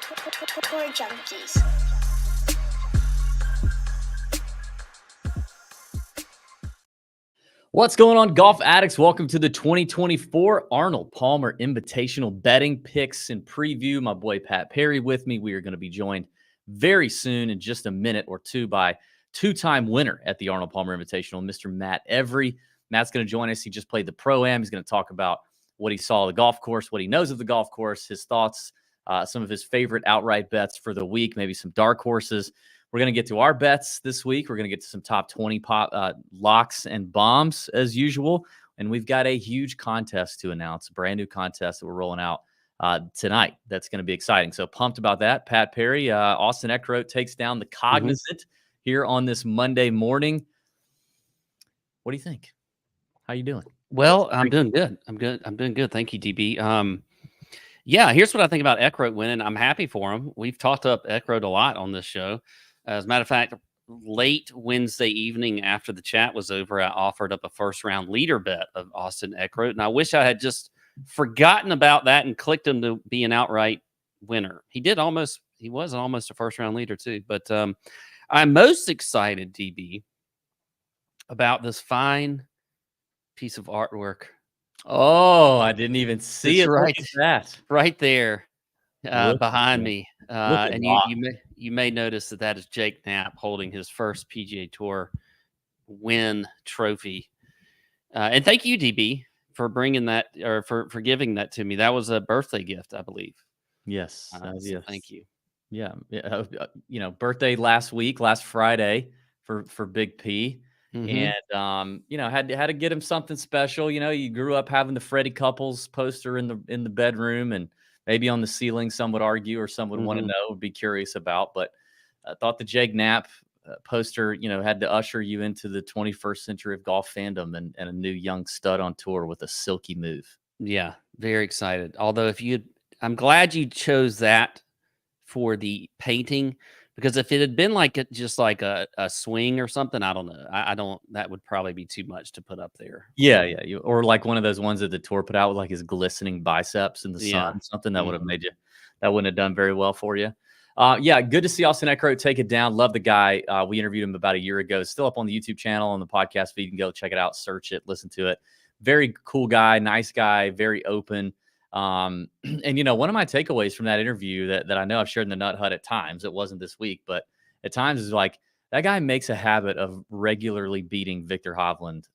Tour Junkies. What's going on, golf addicts? Welcome to the 2024 Arnold Palmer Invitational betting picks and preview. My boy Pat Perry with me. We are going to be joined very soon in just a minute or two by two-time winner at the Arnold Palmer Invitational, Mr. Matt Every. Matt's going to join us. He just played the Pro-Am. He's going to talk about what he saw of the golf course, what he knows of the golf course, his thoughts, some of his favorite outright bets for the week, maybe some dark horses. We're going to get to our bets this week. We're going to get to some top 20 locks and bombs as usual. And we've got a huge contest to announce, a brand new contest that we're rolling out tonight. That's going to be exciting. So pumped about that. Pat Perry, Austin Eckroat takes down the Cognizant here on this Monday morning. What do you think? How you doing? Well, I'm doing good. I'm doing good. Thank you, DB. Yeah, here's what I think about Eckroat winning. I'm happy for him. We've talked up Eckroat a lot on this show. As a matter of fact, late Wednesday evening after the chat was over, I offered up a first-round leader bet of Austin Eckroat, and I wish I had just forgotten about that and clicked him to be an outright winner. He was almost a first-round leader too. But I'm most excited, DB, about this fine piece of artwork. Oh, I didn't even see it. Right, Look at that. Right there behind at me. at And you may notice that is Jake Knapp holding his first PGA Tour win trophy. And thank you, DB, for bringing that, or for giving that to me. That was a birthday gift, I believe. Yes. So thank you. Yeah. Birthday last Friday for Big P. And, had to get him something special. You grew up having the Freddie Couples poster in the bedroom and maybe on the ceiling, some would argue, or some would want to know, would be curious about. But I thought the Jake Knapp poster, had to usher you into the 21st century of golf fandom and a new young stud on tour with a silky move. Yeah, very excited. Although I'm glad you chose that for the painting, because if it had been just like a swing or something, I don't know. That would probably be too much to put up there. Yeah. Or like one of those ones that the tour put out with like his glistening biceps in the sun, something that would have made that wouldn't have done very well for you. Good to see Austin Eckroat take it down. Love the guy. We interviewed him about a year ago. It's still up on the YouTube channel, on the podcast feed. You can go check it out, search it, listen to it. Very cool guy, nice guy, very open. And one of my takeaways from that interview that I know I've shared in the Nut Hut at times, it wasn't this week, but at times is like, that guy makes a habit of regularly beating Victor Hovland,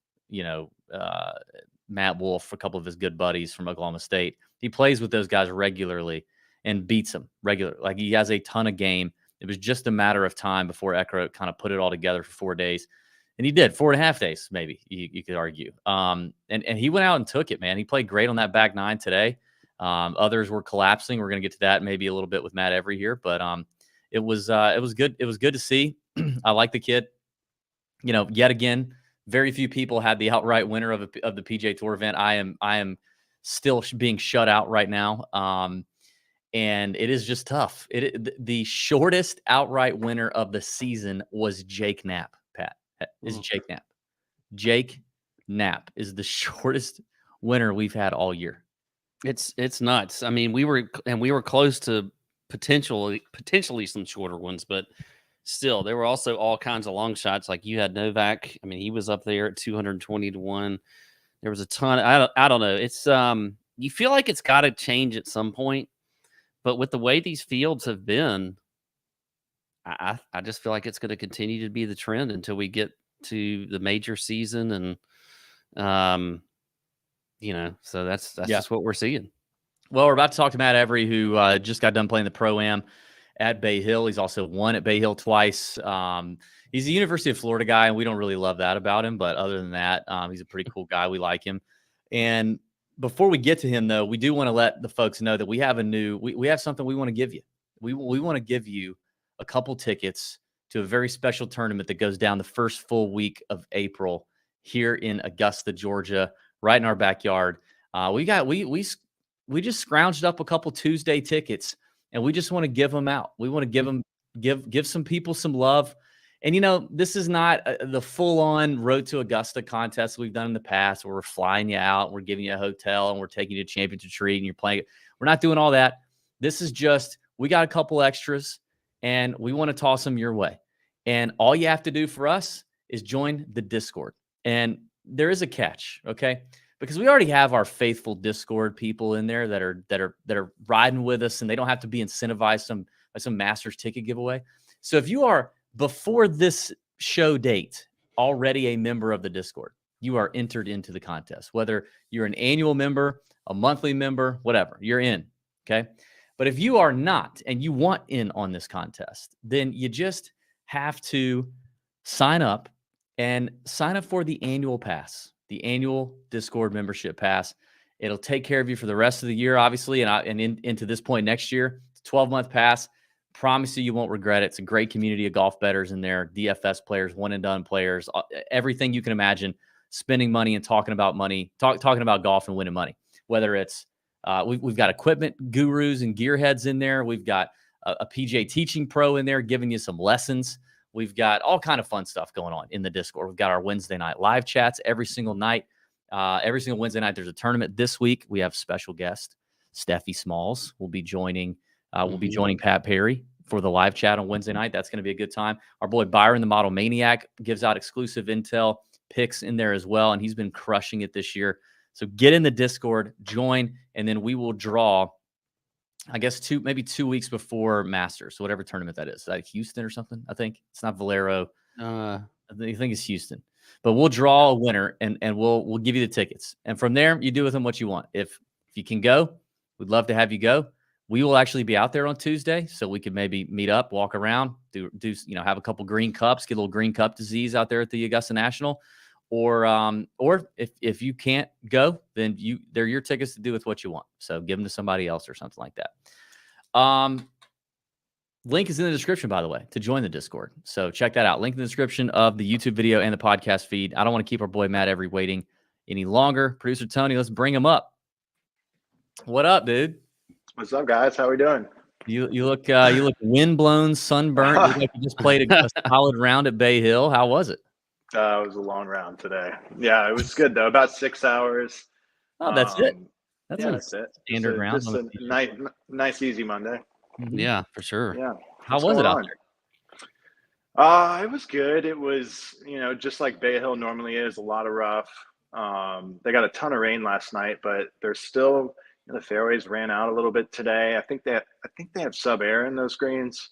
Matt Wolff, a couple of his good buddies from Oklahoma State. He plays with those guys regularly and beats them regularly. Like, he has a ton of game. It was just a matter of time before Eckroat kind of put it all together for 4 days. And he did 4.5 days, maybe you could argue. And he went out and took it, man. He played great on that back nine today. Others were collapsing. We're going to get to that maybe a little bit with Matt Every here, but it was good. It was good to see. I like the kid. Yet again, very few people had the outright winner of the PGA Tour event. I am still being shut out right now. And it is just tough. The shortest outright winner of the season was Jake Knapp, Pat. Is Jake Knapp. Jake Knapp is the shortest winner we've had all year. It's nuts. I mean, we were close to potentially some shorter ones, but still, there were also all kinds of long shots. Like, you had Novak. I mean, he was up there at 220 to 1. There was a ton. I don't know. It's you feel like it's got to change at some point, but with the way these fields have been, I just feel like it's going to continue to be the trend until we get to the major season, and so that's just what we're seeing. Well, we're about to talk to Matt Every, who just got done playing the Pro-Am at Bay Hill. He's also won at Bay Hill twice. He's a University of Florida guy, and we don't really love that about him. But other than that, he's a pretty cool guy. We like him. And before we get to him, though, we do want to let the folks know that we have we have something we want to give you. We want to give you a couple tickets to a very special tournament that goes down the first full week of April here in Augusta, Georgia, right in our backyard. We just scrounged up a couple Tuesday tickets, and we just want to give them out. We want to give some people some love. And, this is not the full-on Road to Augusta contest we've done in the past, where we're flying you out, we're giving you a hotel, and we're taking you to a championship treat, and you're playing it. We're not doing all that. This is just, we got a couple extras, and we want to toss them your way. And all you have to do for us is join the Discord. And there is a catch, okay? Because we already have our faithful Discord people in there that are riding with us, and they don't have to be incentivized by some Masters ticket giveaway. So if you are, before this show date, already a member of the Discord, you are entered into the contest. Whether you're an annual member, a monthly member, whatever, you're in, okay? But if you are not and you want in on this contest, then you just have to sign up for the annual pass, the annual Discord membership pass. It'll take care of you for the rest of the year, obviously, and into this point next year. It's a 12-month pass. Promise you won't regret it. It's a great community of golf bettors in there, DFS players, one-and-done players, everything you can imagine, spending money and talking about money, talking about golf and winning money. Whether it's we've got equipment gurus and gearheads in there. We've got a PGA teaching pro in there giving you some lessons. We've got all kind of fun stuff going on in the Discord. We've got our Wednesday night live chats every single night. Every single Wednesday night, there's a tournament. This week, we have special guest Steffi Smalls will be joining. We'll be joining Pat Perry for the live chat on Wednesday night. That's going to be a good time. Our boy Byron, the Model Maniac, gives out exclusive intel picks in there as well, and he's been crushing it this year. So get in the Discord, join, and then we will draw, I guess, maybe 2 weeks before Masters, so whatever tournament that is. Is that Houston or something? I think it's not Valero. I think it's Houston. But we'll draw a winner, and we'll give you the tickets. And from there, you do with them what you want. If you can go, we'd love to have you go. We will actually be out there on Tuesday, so we could maybe meet up, walk around, do have a couple green cups, get a little green cup disease out there at the Augusta National. Or if you can't go, then they're your tickets to do with what you want. So give them to somebody else or something like that. Link is in the description, by the way, to join the Discord. So check that out. Link in the description of the YouTube video and the podcast feed. I don't want to keep our boy Matt Every waiting any longer. Producer Tony, let's bring him up. What up, dude? What's up, guys? How we doing? You look windblown, sunburnt. You look like you just played a solid round at Bay Hill. How was it? It was a long round today. Yeah, it was good though. About 6 hours. Oh, that's it. That's it. Standard round. Just a nice, easy Monday. Mm-hmm. Yeah, for sure. Yeah. How was it out there? It was good. It was, just like Bay Hill normally is, a lot of rough. They got a ton of rain last night, but there's still the fairways ran out a little bit today. I think they have sub air in those greens,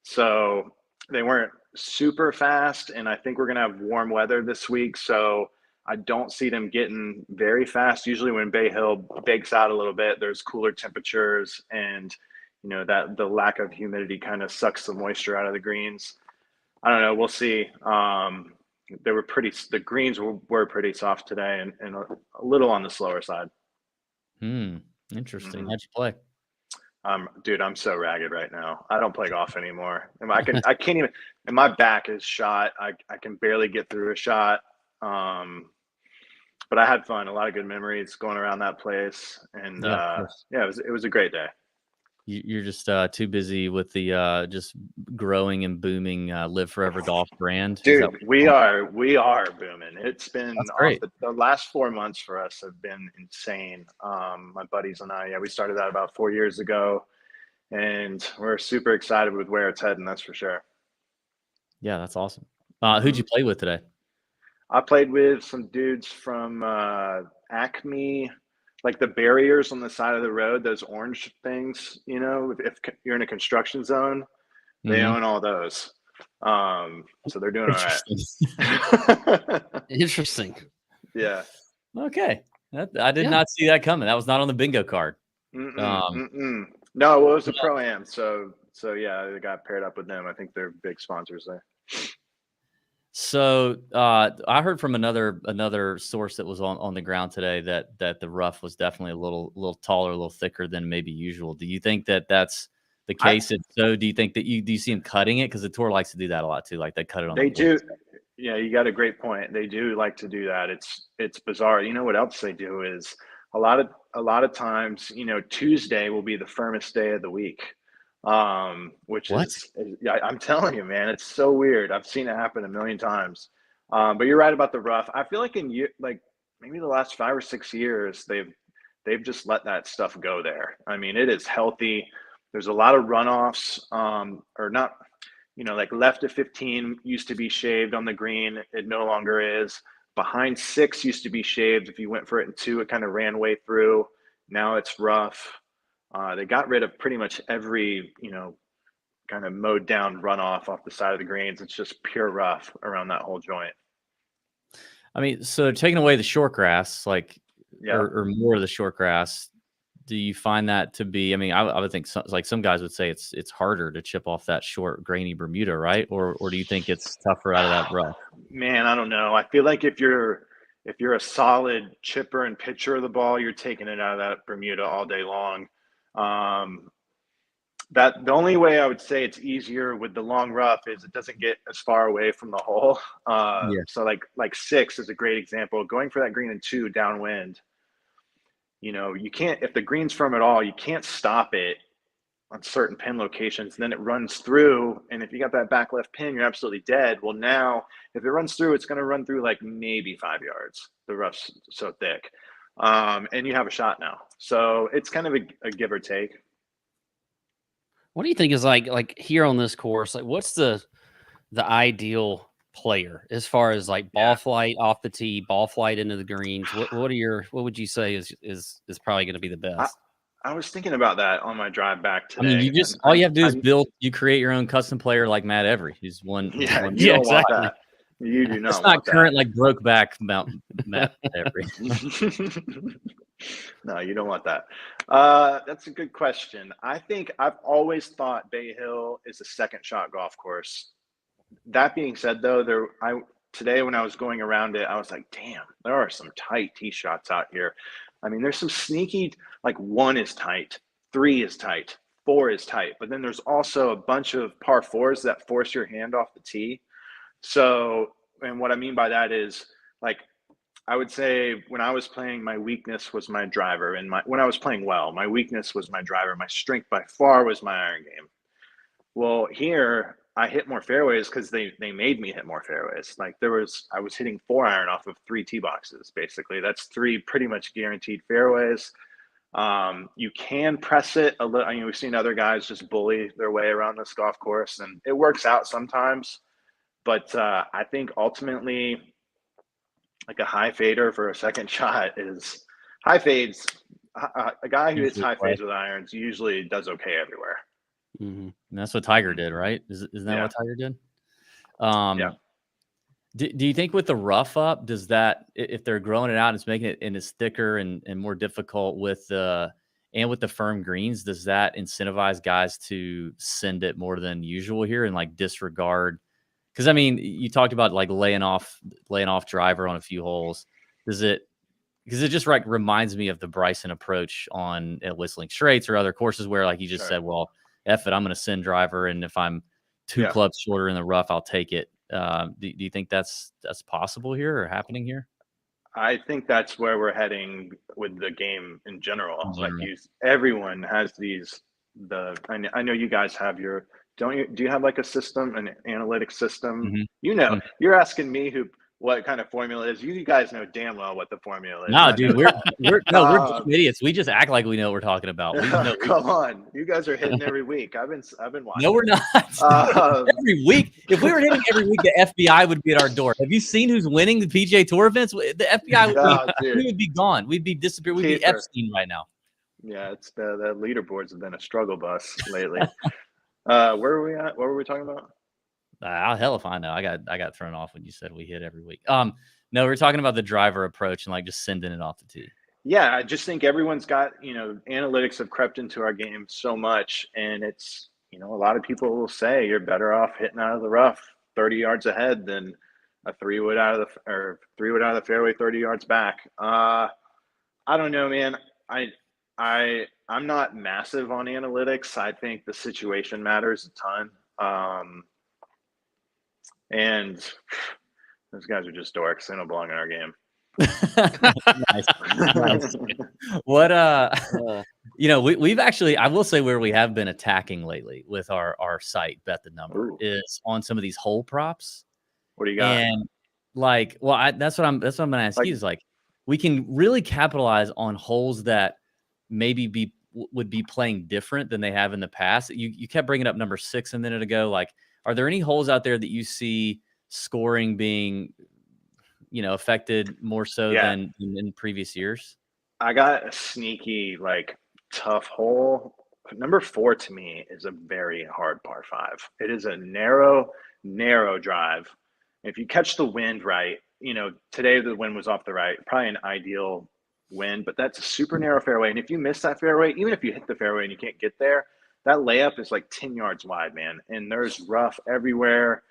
so they weren't super fast. And I think we're gonna have warm weather this week, so I don't see them getting very fast. Usually when Bay Hill bakes out a little bit, there's cooler temperatures, and that the lack of humidity kind of sucks the moisture out of the greens. I don't know. We'll see. The greens were pretty soft today, and a little on the slower side. Interesting. How'd you play? Dude, I'm so ragged right now. I don't play golf anymore. I can't even, and my back is shot. I can barely get through a shot. But I had fun, a lot of good memories going around that place. And it was a great day. You're just too busy with the just growing and booming Live Forever Golf brand. Dude, we are booming. It's been great. The last 4 months for us have been insane. My buddies and I, we started that about 4 years ago, and we're super excited with where it's heading. That's for sure. Yeah, that's awesome. Who'd you play with today? I played with some dudes from Acme. Like the barriers on the side of the road, those orange things, if you're in a construction zone, they own all those. So they're doing all right. Interesting. Yeah. Okay. I did not see that coming. That was not on the bingo card. No, it was a pro-am. So yeah, they got paired up with them. I think they're big sponsors there. So I heard from another source that was on the ground today that the rough was definitely a little taller, a little thicker than maybe usual. Do you think that that's the case? If so, do you think that do you see him cutting it? Because the tour likes to do that a lot too. Like they cut it on. They do. Yeah, you got a great point. They do like to do that. It's bizarre. You know what else they do is a lot of times, Tuesday will be the firmest day of the week. Which is, I'm telling you, man, it's so weird. I've seen it happen a million times. But you're right about the rough. I feel like maybe the last 5 or 6 years, they've just let that stuff go there. I mean, it is healthy. There's a lot of runoffs, or not, like left of 15 used to be shaved on the green. It no longer is. Behind 6 used to be shaved. If you went for it in 2, it kind of ran way through. Now it's rough. They got rid of pretty much every, kind of mowed down runoff off the side of the greens. It's just pure rough around that whole joint. I mean, so they're taking away the short grass, like, Yeah. or more of the short grass. Do you find that to be? I mean, I would think some guys would say it's harder to chip off that short, grainy Bermuda, right? Or do you think it's tougher out of that rough? Man, I don't know. I feel like if you're a solid chipper and pitcher of the ball, you're taking it out of that Bermuda all day long. That the only way I would say it's easier with the long rough is it doesn't get as far away from the hole. So like 6 is a great example. Going for that green in 2 downwind, you can't, if the green's firm at all, you can't stop it on certain pin locations. And then it runs through, and if you got that back left pin, you're absolutely dead. Well, now if it runs through, it's going to run through like maybe 5 yards. The rough's so thick, and you have a shot now. So it's kind of a give or take. What do you think is like here on this course? Like, what's the ideal player as far as like ball flight off the tee, ball flight into the greens? What would you say is probably going to be the best? I was thinking about that on my drive back today. I mean, all you have to do is you create your own custom player like Matt Every. He's one. Yeah, one you don't exactly. want that. You do not. It's not want current like Brokeback Mountain Matt Every. No, you don't want that. That's a good question. I think I've always thought Bay Hill is a second shot golf course. That being said, though, today when I was going around it, I was like, damn, there are some tight tee shots out here. I mean, there's some sneaky, like 1 is tight, 3 is tight, 4 is tight, but then there's also a bunch of par 4s that force your hand off the tee. So, and what I mean by that is, like, I would say when I was playing, my weakness was my driver, and when I was playing well, my weakness was my driver. My strength by far was my iron game. Well, here I hit more fairways because they made me hit more fairways. Like I was hitting 4 iron off of 3 tee boxes. Basically, that's 3 pretty much guaranteed fairways. You can press it a little. I mean, we've seen other guys just bully their way around this golf course, and it works out sometimes. But I think ultimately, like a high fader for a second shot is high fades. A guy who hits high fades with irons usually does okay everywhere. Mm-hmm. And that's what Tiger did, right? Isn't that what Tiger did? Yeah. Do you think with the rough up, does that, if they're growing it out, it's making it, and it's thicker and more difficult with the firm greens, does that incentivize guys to send it more than usual here and like disregard? Because I mean, you talked about like laying off driver on a few holes. Because it just like reminds me of the Bryson approach on Whistling Straits or other courses where like you just said, well, F it, I'm going to send driver, and if I'm 2 clubs shorter in the rough, I'll take it. Do you think that's possible here or happening here? I think that's where we're heading with the game in general. Like everyone has these. I know you guys have your. Don't you? Do you have like a system, an analytics system? Mm-hmm. You're asking me what kind of formula is. You guys know damn well what the formula is. No, dude, we're just idiots. We just act like we know what we're talking about. Come on, you guys are hitting every week. I've been watching. No, we're not. Every week. If we were hitting every week, the FBI would be at our door. Have you seen who's winning the PGA Tour events? The FBI we would be gone. We'd be disappeared. We'd be Epstein right now. Yeah, it's the leaderboards have been a struggle bus lately. Where were we at? What were we talking about? Hell if I know. I got thrown off when you said we hit every week. No, we're talking about the driver approach and like just sending it off the tee. Yeah, I just think everyone's got, analytics have crept into our game so much, and it's, a lot of people will say you're better off hitting out of the rough 30 yards ahead than a 3-wood out of the fairway 30 yards back. I don't know, man. I'm not massive on analytics. I think the situation matters a ton. And those guys are just dorks. They don't belong in our game. Nice. What we've actually, I will say, where we have been attacking lately with our site Bet the Number is on some of these hole props. What do you got? And like, well, that's what I'm gonna ask you is like, we can really capitalize on holes that maybe would be playing different than they have in the past? You kept bringing up number 6 a minute ago. Like, are there any holes out there that you see scoring being, affected more so than in previous years? I got a sneaky, like, tough hole. Number 4 to me is a very hard par 5. It is a narrow drive. If you catch the wind right, today the wind was off the right, probably an ideal wind, but that's a super narrow fairway. And if you miss that fairway, even if you hit the fairway and you can't get there, that layup is like 10 yards wide, man. And there's rough everywhere,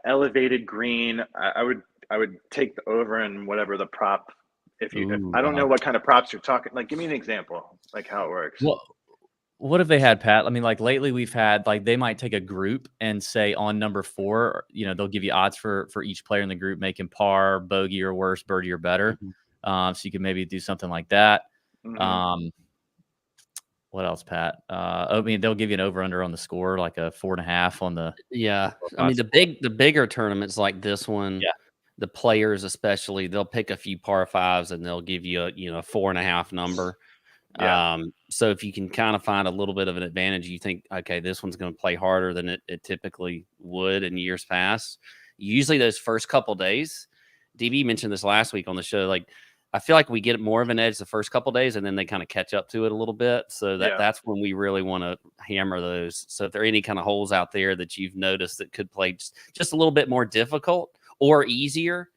elevated green. I would take the over and whatever the prop. If I don't know what kind of props you're talking, like, give me an example, like how it works. Well, what have they had, Pat? I mean, like lately we've had, like, they might take a group and say on number 4, they'll give you odds for each player in the group making par, bogey or worse, birdie or better. So you can maybe do something like that. What else, Pat? I mean, they'll give you an over under on the score, like a 4.5 on the. Yeah, I mean the bigger tournaments like this one. Yeah. The players especially, they'll pick a few par 5s and they'll give you a 4.5 number. Yeah. So if you can kind of find a little bit of an advantage, you think, okay, this one's going to play harder than it typically would in years past. Usually those first couple days, DB mentioned this last week on the show, like, I feel like we get more of an edge the first couple days and then they kind of catch up to it a little bit. So that's when we really want to hammer those. So if there are any kind of holes out there that you've noticed that could play just a little bit more difficult or easier,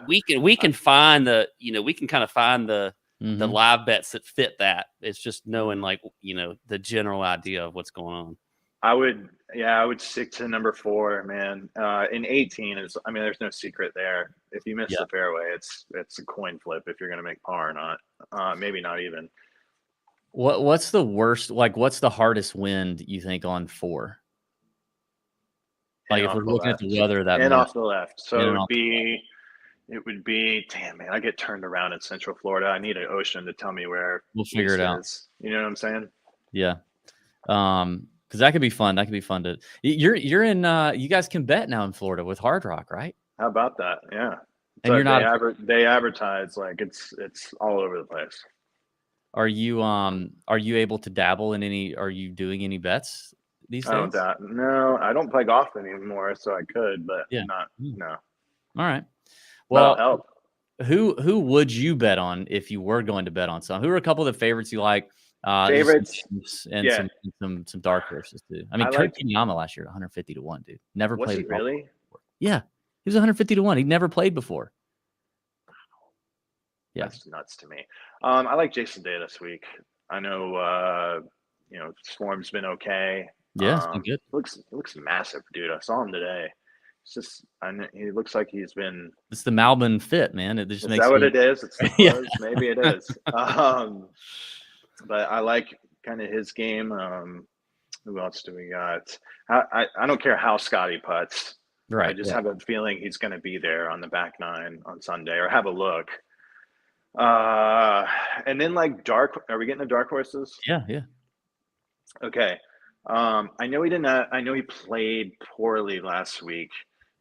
we can find we can kind of find the live bets that fit that. It's just knowing, like, the general idea of what's going on. I would stick to number 4, man. In 18 there's no secret there. If you miss the fairway, it's a coin flip if you're going to make par or not. Maybe not even. What's the worst? Like, what's the hardest wind you think on 4? Like, if we're looking at the weather, that and off the left, so it would be. Damn, man, I get turned around in Central Florida. I need an ocean to tell me where. We'll figure it out. Is. You know what I'm saying? Yeah. Because that could be fun. That could be fun to. You're in. You guys can bet now in Florida with Hard Rock, right? How about that? Yeah. And so you're not. They advertise like it's all over the place. Are you able to dabble in any? Are you doing any bets these days? No, I don't play golf anymore, so I could, but not. No. All right. Well, help. Who would you bet on if you were going to bet on some? Who are a couple of the favorites you like? Favorites and some dark horses too. I mean, Kurt Kitayama last year, 150 to 1, dude. Never played. Was he really? Yeah, he was 150 to 1. He'd never played before. Yeah, that's nuts to me. I like Jason Day this week. I know, Swarm's been okay. Yeah, it's been good. He looks massive, dude. I saw him today. It's just, he looks like he's been. It's the Malbon fit, man. It just is makes. That what it is? It's the clothes? Maybe it is. But I like kind of his game. Who else do we got? I don't care how Scotty putts. Right. I just have a feeling he's going to be there on the back 9 on Sunday, or have a look. And then, like, are we getting to dark horses? Yeah. Okay. I know he played poorly last week.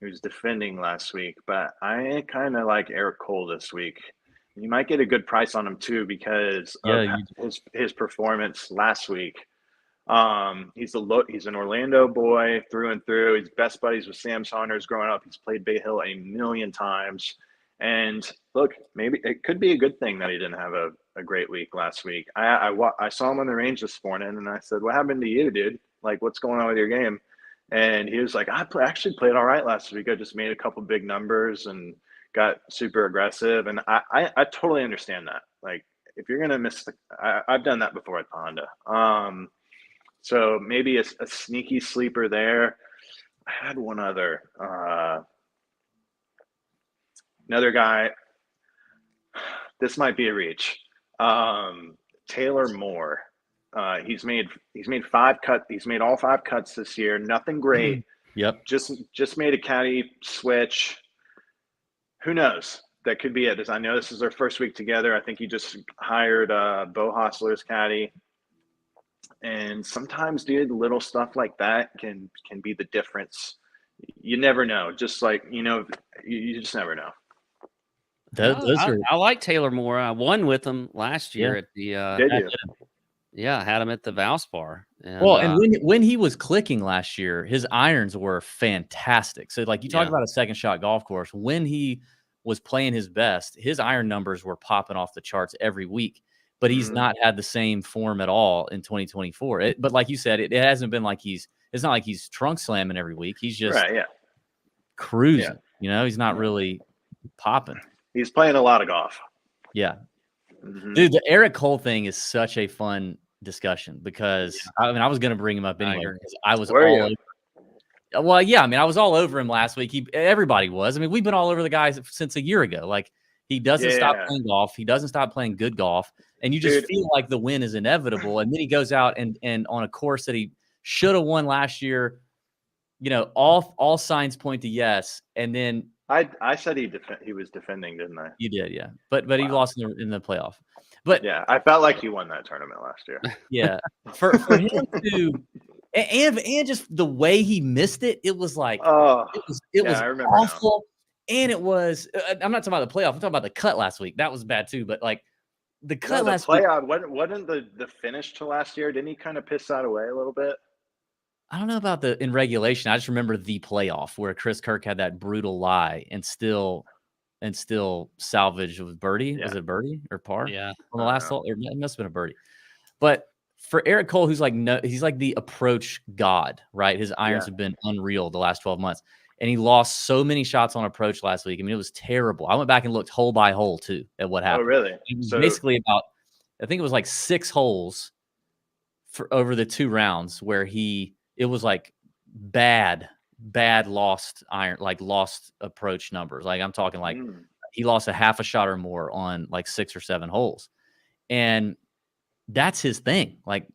He was defending last week, but I kind of like Eric Cole this week. You might get a good price on him too because of his performance last week. He's an Orlando boy through and through. He's best buddies with Sam Saunders growing up. He's played Bay Hill a million times. And look, maybe it could be a good thing that he didn't have a great week last week. I saw him on the range this morning, and I said, "What happened to you, dude? Like, what's going on with your game?" And he was like, "I actually played all right last week. I just made a couple big numbers and got super aggressive." And I totally understand that. Like, if you're gonna miss, I've done that before at the Honda. So maybe a sneaky sleeper there. I had one other. Another guy, this might be a reach. Taylor Moore. He's made 5 cuts. He's made all 5 cuts this year. Nothing great. Yep. Just made a caddy switch. Who knows? That could be it. I know this is their first week together. I think he just hired Bo Hostler's caddy. And sometimes, dude, little stuff like that can be the difference. You never know. Just like, you just never know. I like Taylor Moore. I won with him last year at the. Did you? Yeah, I had him at the Valspar. And, Well, and when he was clicking last year, his irons were fantastic. So, like you talk about a second shot golf course, when he was playing his best, his iron numbers were popping off the charts every week. But he's not had the same form at all in 2024. But like you said, it hasn't been like it's not like he's trunk slamming every week. He's just cruising. You know, he's not really popping. He's playing a lot of golf. Yeah. Dude, the Eric Cole thing is such a fun discussion because I mean I was going to bring him up anyway because I was all over. Well, yeah, I mean I was all over him last week. Everybody was. I mean we've been all over the guys since a year ago. Like he doesn't stop playing golf. He doesn't stop playing good golf, and you just feel like the win is inevitable. And then he goes out and on a course that he should have won last year. You know, all signs point to yes, and then I said he was defending, didn't I? You did, yeah. But he lost in the playoff. But yeah, I felt like he won that tournament last year. Yeah, for him to and just the way he missed it, it was like it was awful. Now. And it was I'm not talking about the playoff. I'm talking about the cut last week. That was bad too. But like the cut last playoff, week, wasn't the finish to last year? Didn't he kind of piss that away a little bit? I don't know about in regulation. I just remember the playoff where Chris Kirk had that brutal lie and still salvaged with birdie. Yeah. Was it birdie or par? Yeah. On the last hole, it must have been a birdie. But for Eric Cole, who's like he's like the approach god, right? His irons have been unreal the last 12 months. And he lost so many shots on approach last week. I mean, it was terrible. I went back and looked hole by hole too at what happened. Oh, really? It was basically about, I think it was like 6 holes for over the 2 rounds where it was like bad lost iron, like lost approach numbers. Like I'm talking like he lost a half a shot or more on like 6 or 7 holes. And that's his thing. Like,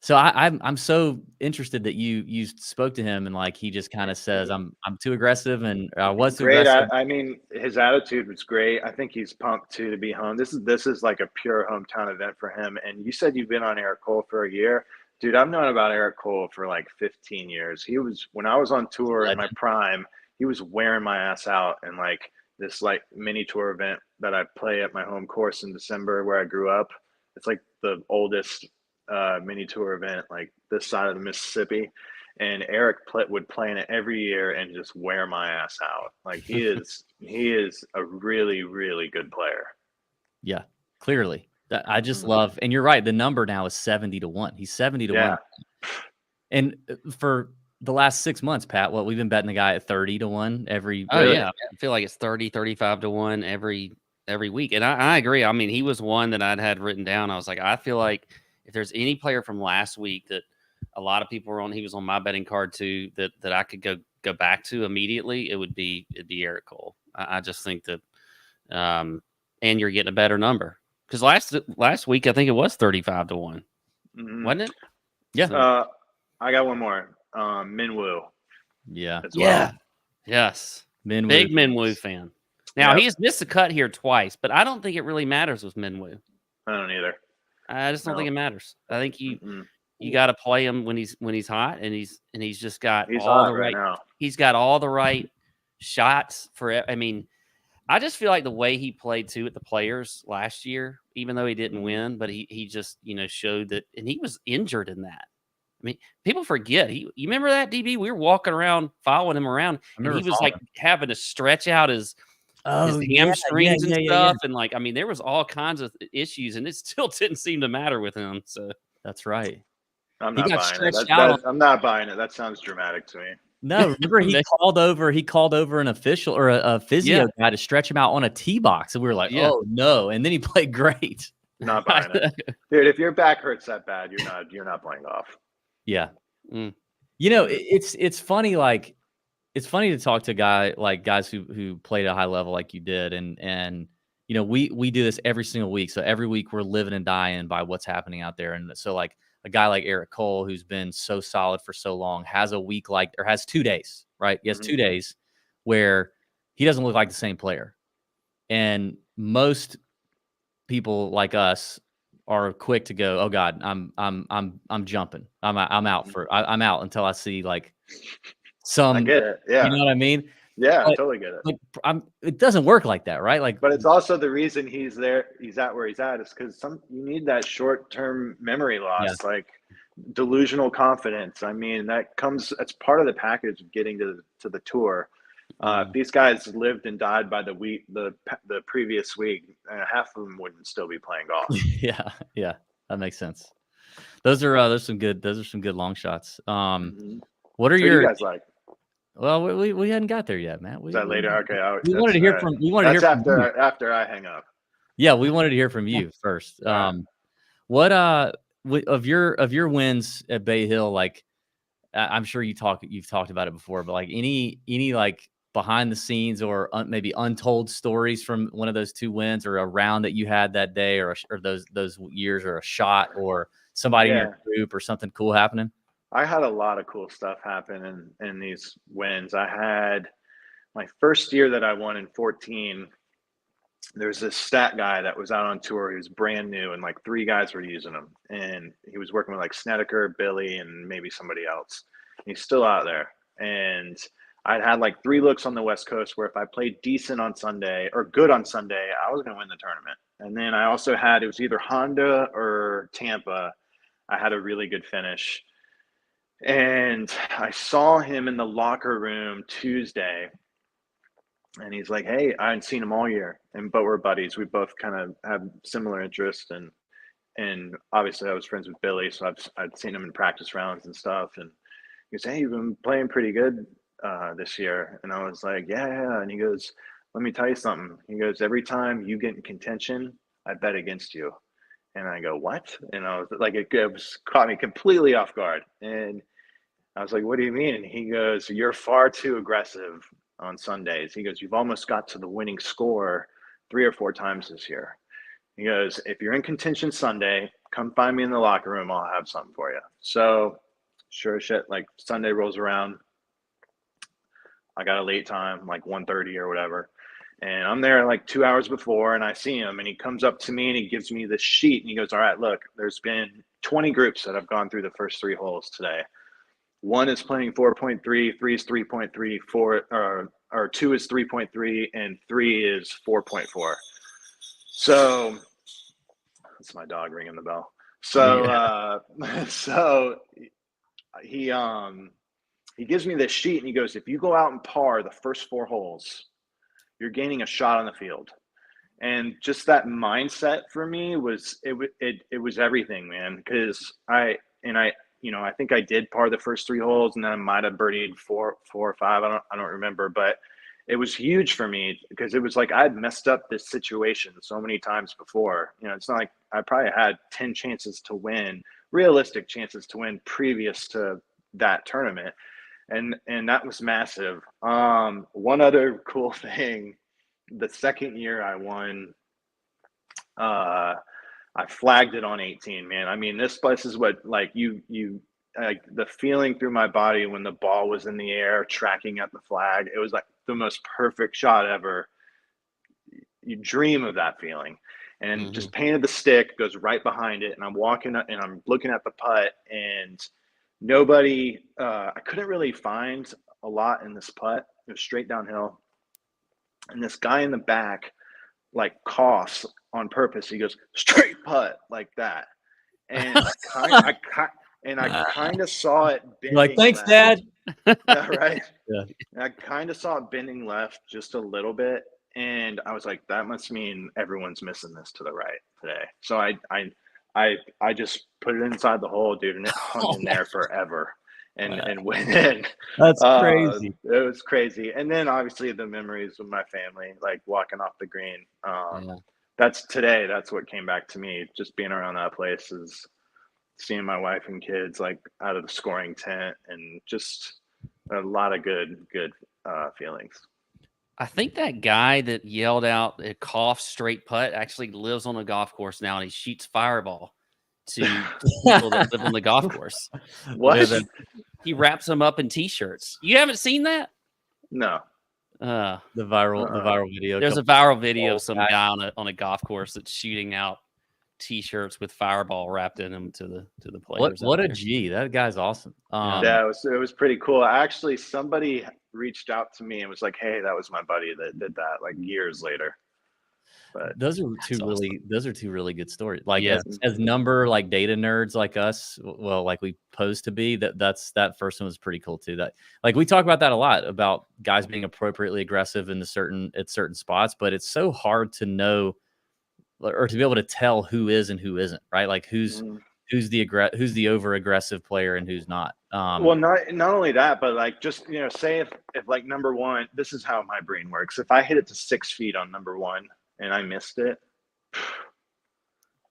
so I'm so interested that you spoke to him and like he just kind of says I'm too aggressive and I was too aggressive. I mean, his attitude was great. I think he's pumped to be home. This is like a pure hometown event for him. And you said you've been on Eric Cole for a year. Dude, I've known about Eric Cole for like 15 years. He was, when I was on tour in my prime, he was wearing my ass out in like this like mini tour event that I play at my home course in December where I grew up. It's like the oldest mini tour event like this side of the Mississippi. And Eric would play in it every year and just wear my ass out. Like he is a really, really good player. Yeah, clearly. I just love, and you're right. The number now is 70-1. He's 70-1. And for the last 6 months, Pat, we've been betting the guy at 30-1 every. Oh yeah, I feel like it's 30, 35-1 every week. And I agree. I mean, he was one that I'd had written down. I was like, I feel like if there's any player from last week that a lot of people were on, he was on my betting card too, that I could go back to immediately, it'd be Eric Cole. I just think that, and you're getting a better number. Because last week, I think it was 35-1, wasn't it? Yeah. I got one more. Minwoo. Yeah. Yeah. Yes. Minwoo. Big Minwoo fan. Now, he has missed the cut here twice, but I don't think it really matters with Minwoo. I don't either. I just don't think it matters. I think you got to play him when he's hot, and he's just got all the right. Now. He's got all the right shots for. I mean, I just feel like the way he played too at the Players last year, even though he didn't win, but he just showed that, and he was injured in that. I mean, people forget. You remember that, DB? We were walking around, following him around, and he was like having to stretch out his hamstrings and stuff, and like, I mean, there was all kinds of issues, and it still didn't seem to matter with him. So that's right. I'm not buying it. I'm not buying it. That sounds dramatic to me. No, remember he called over an official or a physio guy to stretch him out on a tee box, and we were like, oh no, and then he played great. Not buying it, dude. If your back hurts that bad, you're not playing golf. Yeah, it's funny. Like, it's funny to talk to guys who played at a high level like you did, and we do this every single week. So every week we're living and dying by what's happening out there, and so like. A guy like Eric Cole, who's been so solid for so long, has a week has 2 days, right? He has 2 days where he doesn't look like the same player. And most people like us are quick to go, oh God, I'm jumping. I'm out until I see like some, I get it. Yeah. You know what I mean? Yeah, I But, totally get it. like, it doesn't work like that, right? Like, But it's also the reason he's at where he's at is because you need that short-term memory yeah, loss, like delusional confidence. I mean, that's part of the package of getting to the tour. If these guys lived and died by the previous week, half of them wouldn't still be playing golf. yeah, that makes sense. Those are some good long shots. Mhm. What are So you your guys like? well, we hadn't got there yet, Matt. Is that later? Okay, We wanted to hear from that's you. after I hang up. Yeah, we wanted to hear from you first. Right. What of your wins at Bay Hill, like I'm sure you've talked about it before, but like any like behind the scenes or maybe untold stories from one of those 2 wins or a round that you had that day or those years or a shot or somebody in Yeah. your group or something cool happening? I had a lot of cool stuff happen in these wins. I had my first year that I won in 14. There's this stat guy that was out on tour. He was brand new, and like 3 guys were using him. And he was working with like Snedeker, Billy, and maybe somebody else. He's still out there. And I'd had like 3 looks on the West Coast where if I played decent on Sunday or good on Sunday, I was going to win the tournament. And then I also had, it was either Honda or Tampa. I had a really good finish. And I saw him in the locker room Tuesday, and he's like, "Hey, I hadn't seen him all year, but we're buddies. We both kind of have similar interests, and obviously I was friends with Billy, so I'd seen him in practice rounds and stuff." And he goes, "Hey, you've been playing pretty good this year," and I was like, "Yeah." And he goes, "Let me tell you something." He goes, "Every time you get in contention, I bet against you." And I go, "What?" And I was like, it caught me completely off guard, and I was like, "What do you mean?" And he goes, "You're far too aggressive on Sundays." He goes, "You've almost got to the winning score 3 or 4 times this year." He goes, "If you're in contention Sunday, come find me in the locker room. I'll have something for you." So sure as shit, like Sunday rolls around. I got a late time, like 1:30 or whatever. And I'm there like 2 hours before, and I see him, and he comes up to me and he gives me this sheet, and he goes, "All right, look, there's been 20 groups that have gone through the first 3 holes today. 1 is playing 4.3, 3 is 3.3, 4 or 2 is 3.3, and 3 is 4.4. So that's my dog ringing the bell. So so he gives me this sheet, and he goes, "If you go out and par the first 4 holes, you're gaining a shot on the field." And just that mindset for me was it was everything, man. Because I think I did par the first 3 holes, and then I might have birdied 4 or 5. I don't remember, but it was huge for me because it was like I'd messed up this situation so many times before. It's not like I probably had 10 chances to win, realistic chances to win previous to that tournament, and that was massive. One other cool thing. The second year I won, I flagged it on 18, man. I mean, this place is what, like, like the feeling through my body when the ball was in the air tracking at the flag. It was like the most perfect shot ever. You dream of that feeling. And just painted the stick, goes right behind it, and I'm walking up and I'm looking at the putt, and I couldn't really find a lot in this putt. It was straight downhill. And this guy in the back like coughs on purpose. He goes, "Straight putt," like that. And I kind of saw it bending. You're like, "Thanks, left. Dad." Yeah, right. Yeah. And I kind of saw it bending left just a little bit, and I was like, that must mean everyone's missing this to the right today. So I just put it inside the hole, dude, and it hung in there forever. And went in. That's crazy. It was crazy. And then obviously the memories with my family, like walking off the green. That's what came back to me. Just being around that place is seeing my wife and kids like out of the scoring tent, and just a lot of good feelings. I think that guy that yelled out a cough straight putt actually lives on a golf course now, and he shoots fireball to people that live on the golf course. What? He wraps them up in T-shirts. You haven't seen that? No. The viral video. There's a viral video of some guy on a golf course that's shooting out T-shirts with fireball wrapped in them to the players. What a G! That guy's awesome. Yeah, it was pretty cool. Actually, somebody reached out to me and was like, "Hey, that was my buddy that did that," like years later. But Those are two awesome. really good stories. Like Yeah. as number like data nerds like us, well, like we pose to be, that first one was pretty cool too. That like we talk about that a lot about guys being appropriately aggressive in at certain spots, but it's so hard to know or to be able to tell who is and who isn't, right? Like who's the over aggressive player and who's not. well, not only that, but like just say if like number one, this is how my brain works. If I hit it to 6 feet on number one and I missed it,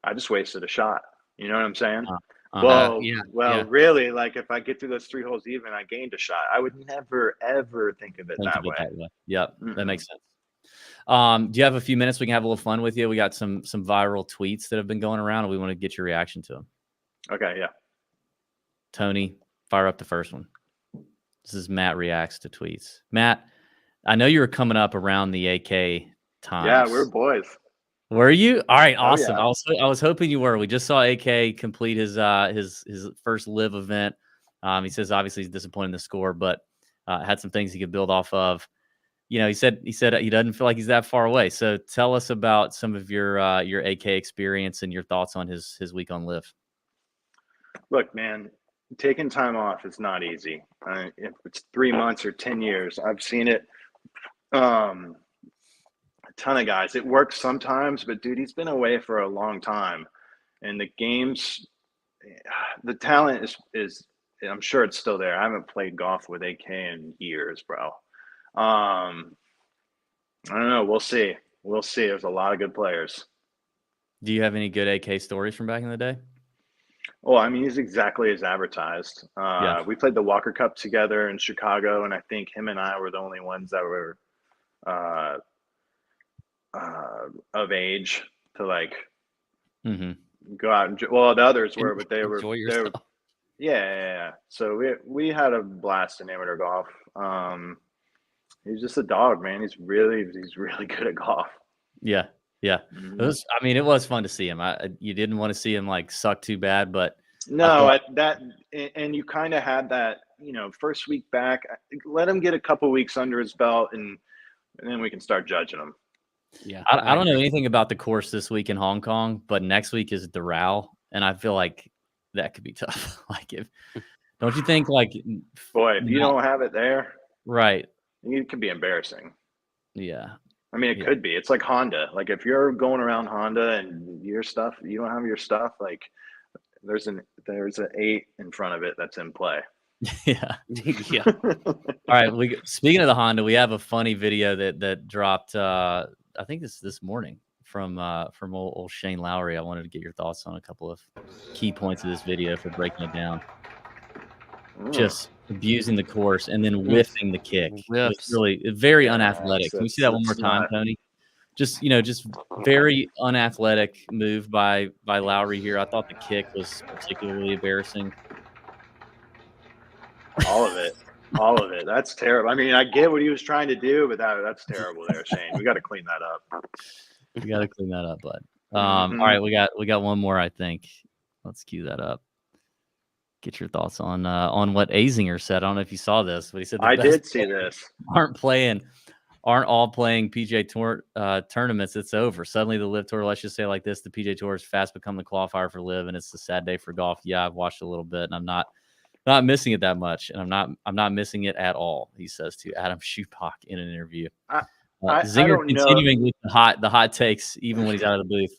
I just wasted a shot. You know what I'm saying? Well, yeah. really, like if I get through those 3 holes even, I gained a shot. I would never ever think of it that way. Yep, that makes sense. Do you have a few minutes we can have a little fun with you? We got some viral tweets that have been going around, and we want to get your reaction to them. Okay, yeah. Tony, fire up the first one. This is Matt reacts to tweets. Matt, I know you were coming up around the AK times. Yeah, we're boys. Were you? All right, awesome. Oh, yeah. I was hoping you were. We just saw AK complete his first live event. He says obviously he's disappointed in the score, but had some things he could build off of. He said he doesn't feel like he's that far away. So tell us about some of your AK experience and your thoughts on his week on live. Look, man, taking time off is not easy. If it's 3 months or 10 years, I've seen it. A ton of guys. It works sometimes, but dude, he's been away for a long time, and the talent is. I'm sure it's still there. I haven't played golf with AK in years, bro. I don't know. We'll see. There's a lot of good players. Do you have any good AK stories from back in the day? Well, I mean, he's exactly as advertised. We played the Walker Cup together in Chicago, and I think him and I were the only ones that were of age to like go out and the others were, but they were. Yeah. So we had a blast in amateur golf. He's just a dog, man. He's really good at golf. Yeah. It was fun to see him. You didn't want to see him like suck too bad, but no, and you kind of had that, first week back. Let him get a couple weeks under his belt, and then we can start judging him. Yeah, I don't know anything about the course this week in Hong Kong, but next week is Doral, and I feel like that could be tough. Don't you think? Like, boy, if you don't have it there, right? It could be embarrassing. Yeah. I mean, it could be. It's like Honda. Like if you're going around Honda and your stuff, you don't have your stuff. Like there's an 8 in front of it that's in play. Yeah. All right. Speaking of the Honda, we have a funny video that dropped. I think this morning from old Shane Lowry. I wanted to get your thoughts on a couple of key points of this video for breaking it down. Just abusing the course and then whiffing the kick. It's really very unathletic. Can we see that one more time, Tony? Just very unathletic move by Lowry here. I thought the kick was particularly embarrassing. All of it. That's terrible. I mean, I get what he was trying to do, but that's terrible there, Shane. We got to clean that up. We got to clean that up, bud. All right, we got one more, I think. Let's cue that up. Get your thoughts on what Azinger said. I don't know if you saw this, but he said I did see this. Aren't all playing PGA Tour tournaments. It's over. Suddenly the Live Tour, let's just say like this, the PGA Tour has fast become the qualifier for Live, and it's a sad day for golf. Yeah, I've watched a little bit, and I'm not missing it that much, and I'm not missing it at all. He says to Adam Schupak in an interview. Zinger continuing with the hot takes even when he's out of the booth.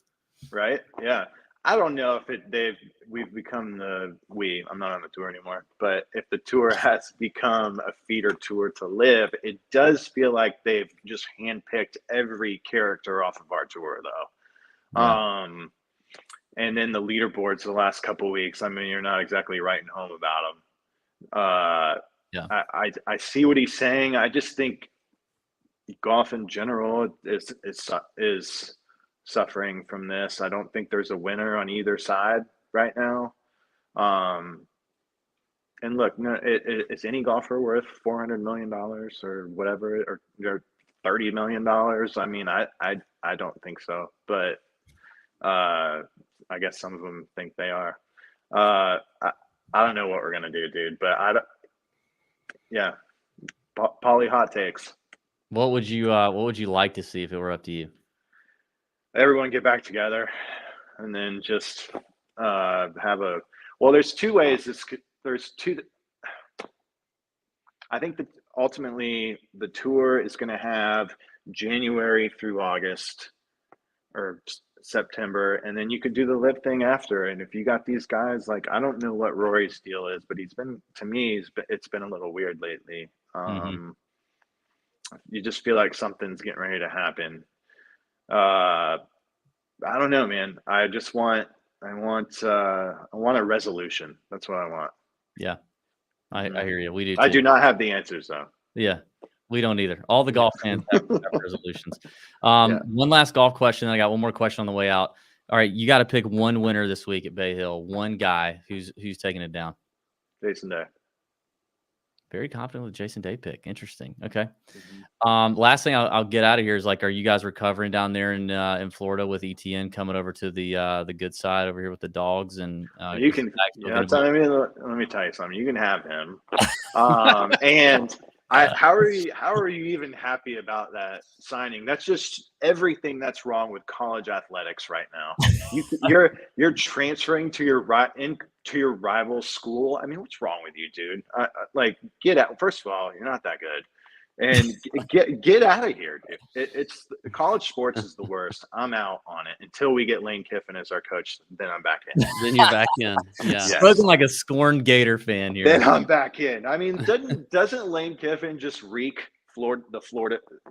Right? Yeah. I don't know if we've become I'm not on the tour anymore, but if the tour has become a feeder tour to Live, it does feel like they've just handpicked every character off of our tour though. Yeah. And then the leaderboards the last couple of weeks, I mean, you're not exactly writing home about them. I see what he's saying. I just think golf in general is suffering from this. I don't think there's a winner on either side right now. And look, no, is any golfer worth $400 million or whatever, or $30 million? I mean, I don't think so, but I guess some of them think they are. I don't know what we're gonna do, dude, but Poly hot takes. What would you like to see if it were up to you? Everyone get back together, and then just have a. Well, there's two ways. There's two. I think that ultimately the tour is going to have January through August or September, and then you could do the live thing after. And if you got these guys, like, I don't know what Rory's deal is, but it's been a little weird lately. You just feel like something's getting ready to happen. I don't know, man. I want a resolution. That's what I want. Yeah, I hear you. We do. I too. do not have the answers though. Yeah, we don't either. All the golf fans have resolutions. Yeah. One last golf question. I got one more question on the way out. All right, you got to pick one winner this week at Bay Hill. One guy who's taking it down. Jason Day. Very confident with Jason Day pick. Interesting. Okay. Last thing I'll get out of here is, like, are you guys recovering down there in Florida with ETN coming over to the good side over here with the dogs? And You can. Yeah, let me tell you something. You can have him. And how are you even happy about that signing? That's just everything that's wrong with college athletics right now. You're transferring to your rival school. I mean, what's wrong with you, dude? Like, get out. First of all, you're not that good. And get out of here, dude. It's college sports is the worst. I'm out on it until we get Lane Kiffin as our coach. Then I'm back in. Then you're back in. Yeah. Spoken like a scorned Gator fan here. Then I'm back in. I mean, doesn't Lane Kiffin just reek Florida?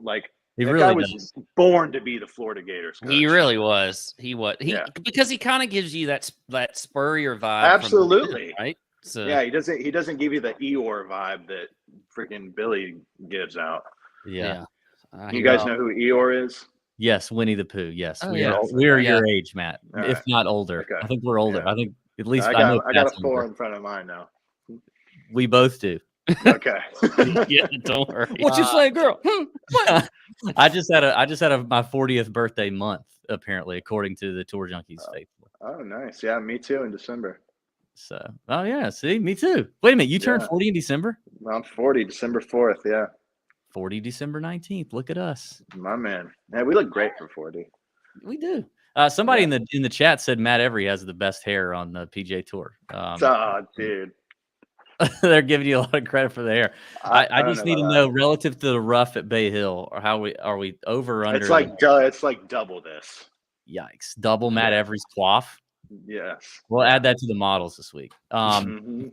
Like, He that really guy was does. born to be the Florida Gators coach. He really was. Because he kind of gives you that Spurrier vibe. Absolutely. From right. So yeah, he doesn't give you the Eeyore vibe that freaking Billy gives out. Yeah. You guys know who Eeyore is? Yes, Winnie the Pooh. Yes, Oh, we yeah. are your age, Matt. All if right. not older. Okay. I think we're older. Yeah. I think at least I know got Pat's a 4 older. in front of mine now. We both do. Okay. yeah, don't worry. What you say, girl? What? I just had my 40th birthday month, apparently, according to the Tour Junkies faithful. Oh, nice. Yeah, me too in December. So, oh yeah, see, me too. Wait a minute, you turned Yeah. 40 in December? I'm 40, December 4th. Yeah, 40 December 19th. Look at us. my man. Yeah, we look great for 40. We do. Somebody in the chat said Matt Every has the best hair on the PGA Tour. Dude. They're giving you a lot of credit for the hair. I don't just need to about know, that. relative to the rough at Bay Hill, or are we over or under? It's like double this. Yikes! Double Matt Yeah. Every's quaff. Yes. We'll add that to the models this week. Mhm.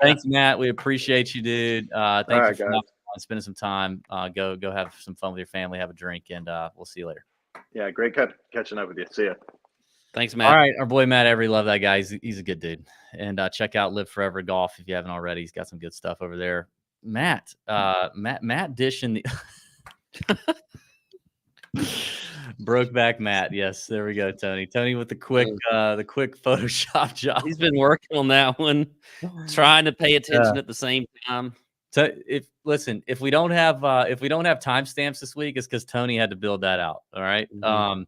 Thanks, Matt. We appreciate you, dude. Thank All you right, for guys. spending some time. Go have some fun with your family, have a drink, and we'll see you later. Yeah, great catching up with you. See ya. Thanks, Matt. All right, our boy Matt Every, love that guy. He's a good dude. And check out Live Forever Golf if you haven't already. He's got some good stuff over there. Matt dishing the Brokeback Matt. Yes, there we go, Tony. Tony with the quick Photoshop job. He's been working on that one, trying to pay attention at the same time. So if we don't have timestamps this week, it's because Tony had to build that out. All right. Mhm.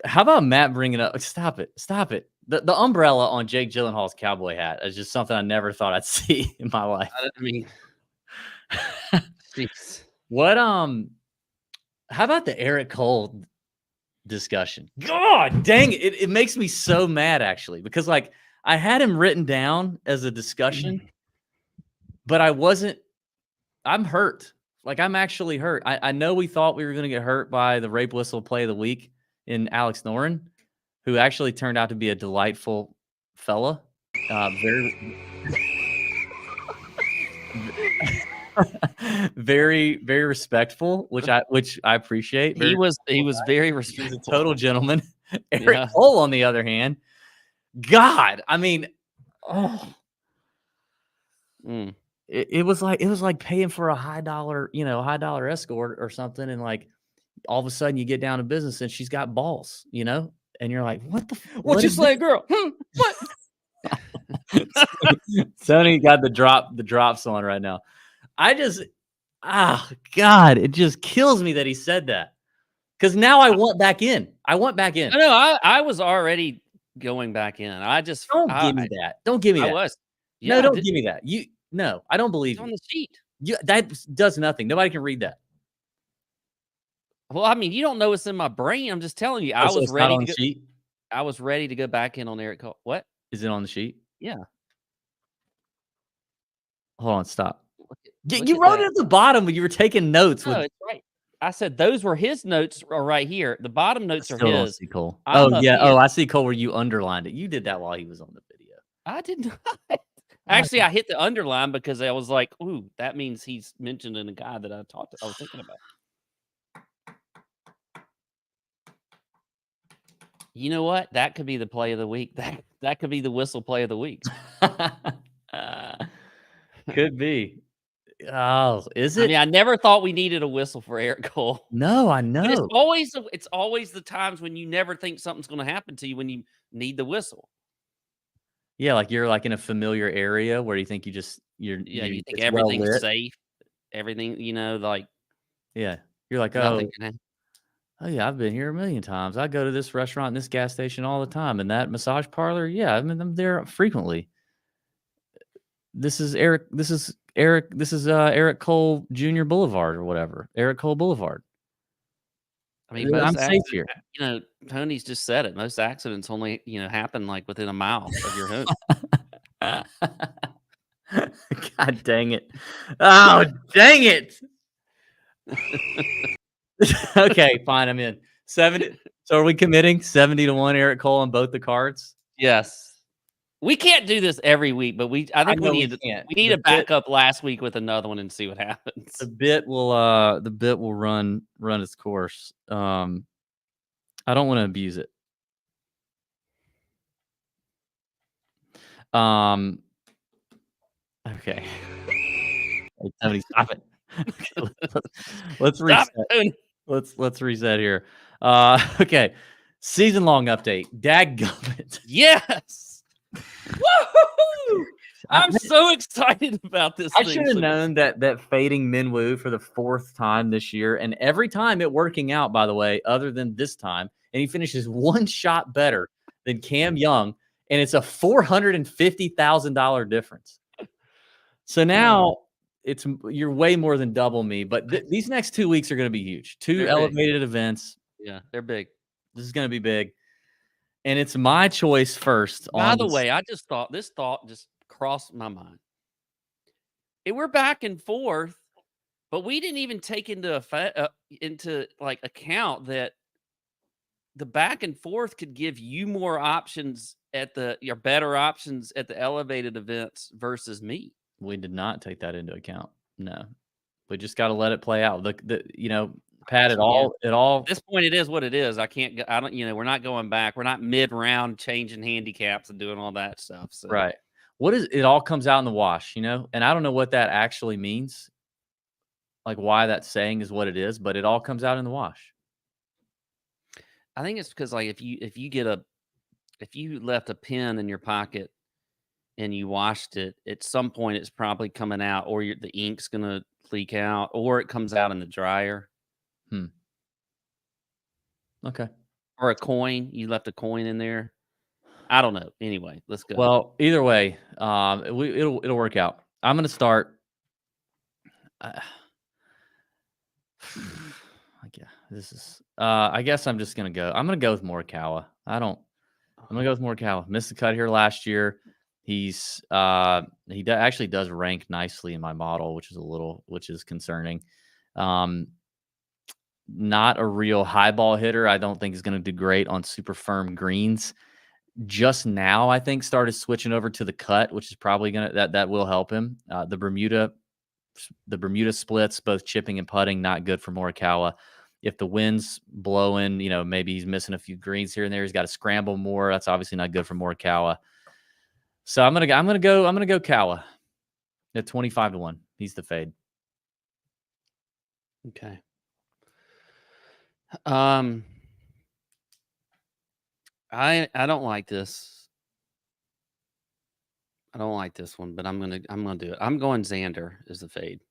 How about Matt bringing up? Stop it! The umbrella on Jake Gyllenhaal's cowboy hat is just something I never thought I'd see in my life. I mean, jeez. What how about the Eric Cole discussion? God dang it. It makes me so mad, actually, because, like, I had him written down as a discussion, but I'm hurt. Like, I'm actually hurt. I know we thought we were going to get hurt by the rape whistle play of the week in Alex Noren, who actually turned out to be a delightful fella. Very, very respectful, which I appreciate. He was very He's respectful. a total gentleman. Eric Cole, on the other hand, God, I mean, it was like paying for a high dollar escort or something, and like all of a sudden you get down to business and she's got balls, and you're like, what you say, girl? What? Tony got the drops on right now. God, it just kills me that he said that, because now I want back in. I No, I was already going back in. I just don't give me that. Don't give me that. I was. No, don't give me that. No, I don't believe It's on you. the sheet. That does nothing. Nobody can read that. Well, I mean, you don't know what's in my brain. I'm just telling you. Oh, so it's not on the sheet? I was ready to go back in on Eric Cole. What? Is it on the sheet? Yeah. Hold on, stop. Look You at wrote that. it at the bottom when you were taking notes. No, it's right. I said those were his notes are right here. The bottom notes are Still don't his. see Cole. I'm Oh, up yeah. here. Oh, I see Cole where you underlined it. You did that while he was on the video. I did not. Actually, I hit the underline because I was like, ooh, that means he's mentioning a guy that I was thinking about. You know what? That could be the play of the week. That could be the whistle play of the week. Could be. Oh, is I it? mean, I never thought we needed a whistle for Eric Cole. No, I But it's know. always the times when you never think something's going to happen to you when you need the whistle. Yeah, like you're like in a familiar area where you think you think You think it's well everything's lit. safe, everything, like Yeah. You're like, nothing can happen. oh yeah, I've been here a million times. I go to this restaurant and this gas station all the time, and that massage parlor. Yeah, I mean, I'm there frequently. This is Eric Cole Jr. Boulevard or whatever. Eric Cole Boulevard. I mean, I'm most safe here. Tony's just said it. Most accidents only, happen like within a mile of your home. God dang it. Oh, dang it. Okay, fine. I'm in. 70. So are we committing 70-1 Eric Cole on both the cards? Yes. We can't do this every week, but I think know we we can't. need The to back up last week with another one and see what happens. The bit will run its course. I don't want to abuse it. Okay. Hey, Tony, stop it. Okay, let's reset. Let's reset here. Okay. Season long update. Dadgummit. Yes. Woohoo! I'm so excited about this. I should have known that fading Minwoo for the 4th time this year, and every time it working out, by the way, other than this time, and he finishes 1 shot better than Cam Young, and it's a $450,000 difference. So now you're way more than double me, but these next 2 weeks are going to be huge. 2 elevated events. Yeah, they're big. This is going to be big, and it's my choice first. By the way, I just thought this thought just crossed my mind. We're back and forth, but we didn't even take into account that the back and forth could give you more options your better options at the elevated events versus me. We did not take that into account. No, we just got to let it play out. Pat, at all. At this point, it is what it is. I don't. We're not going back. We're not mid-round changing handicaps and doing all that stuff. So. Right. It all comes out in the wash, and I don't know what that actually means. Like why that saying is what it is, but it all comes out in the wash. I think it's because if you left a pen in your pocket and you washed it, at some point it's probably coming out, or the ink's gonna leak out, or it comes out in the dryer. Okay. Or a coin. You left a coin in there. I don't know. Anyway, let's go. Well, either way, it'll work out. I'm gonna start. I guess I'm just gonna go. I'm gonna go with Morikawa. I'm gonna go with Morikawa. Missed the cut here last year. He actually does rank nicely in my model, which is concerning. Not a real high ball hitter. I don't think he's going to do great on super firm greens. Just now, I think started switching over to the cut, which is probably that will help him. The Bermuda splits, both chipping and putting, not good for Morikawa. If the wind's blowing, maybe he's missing a few greens here and there. He's got to scramble more. That's obviously not good for Morikawa. So I'm gonna go Kawa at 25-1. He's the fade. Okay. I don't like this. I don't like this one, but I'm gonna do it. I'm going Xander as the fade.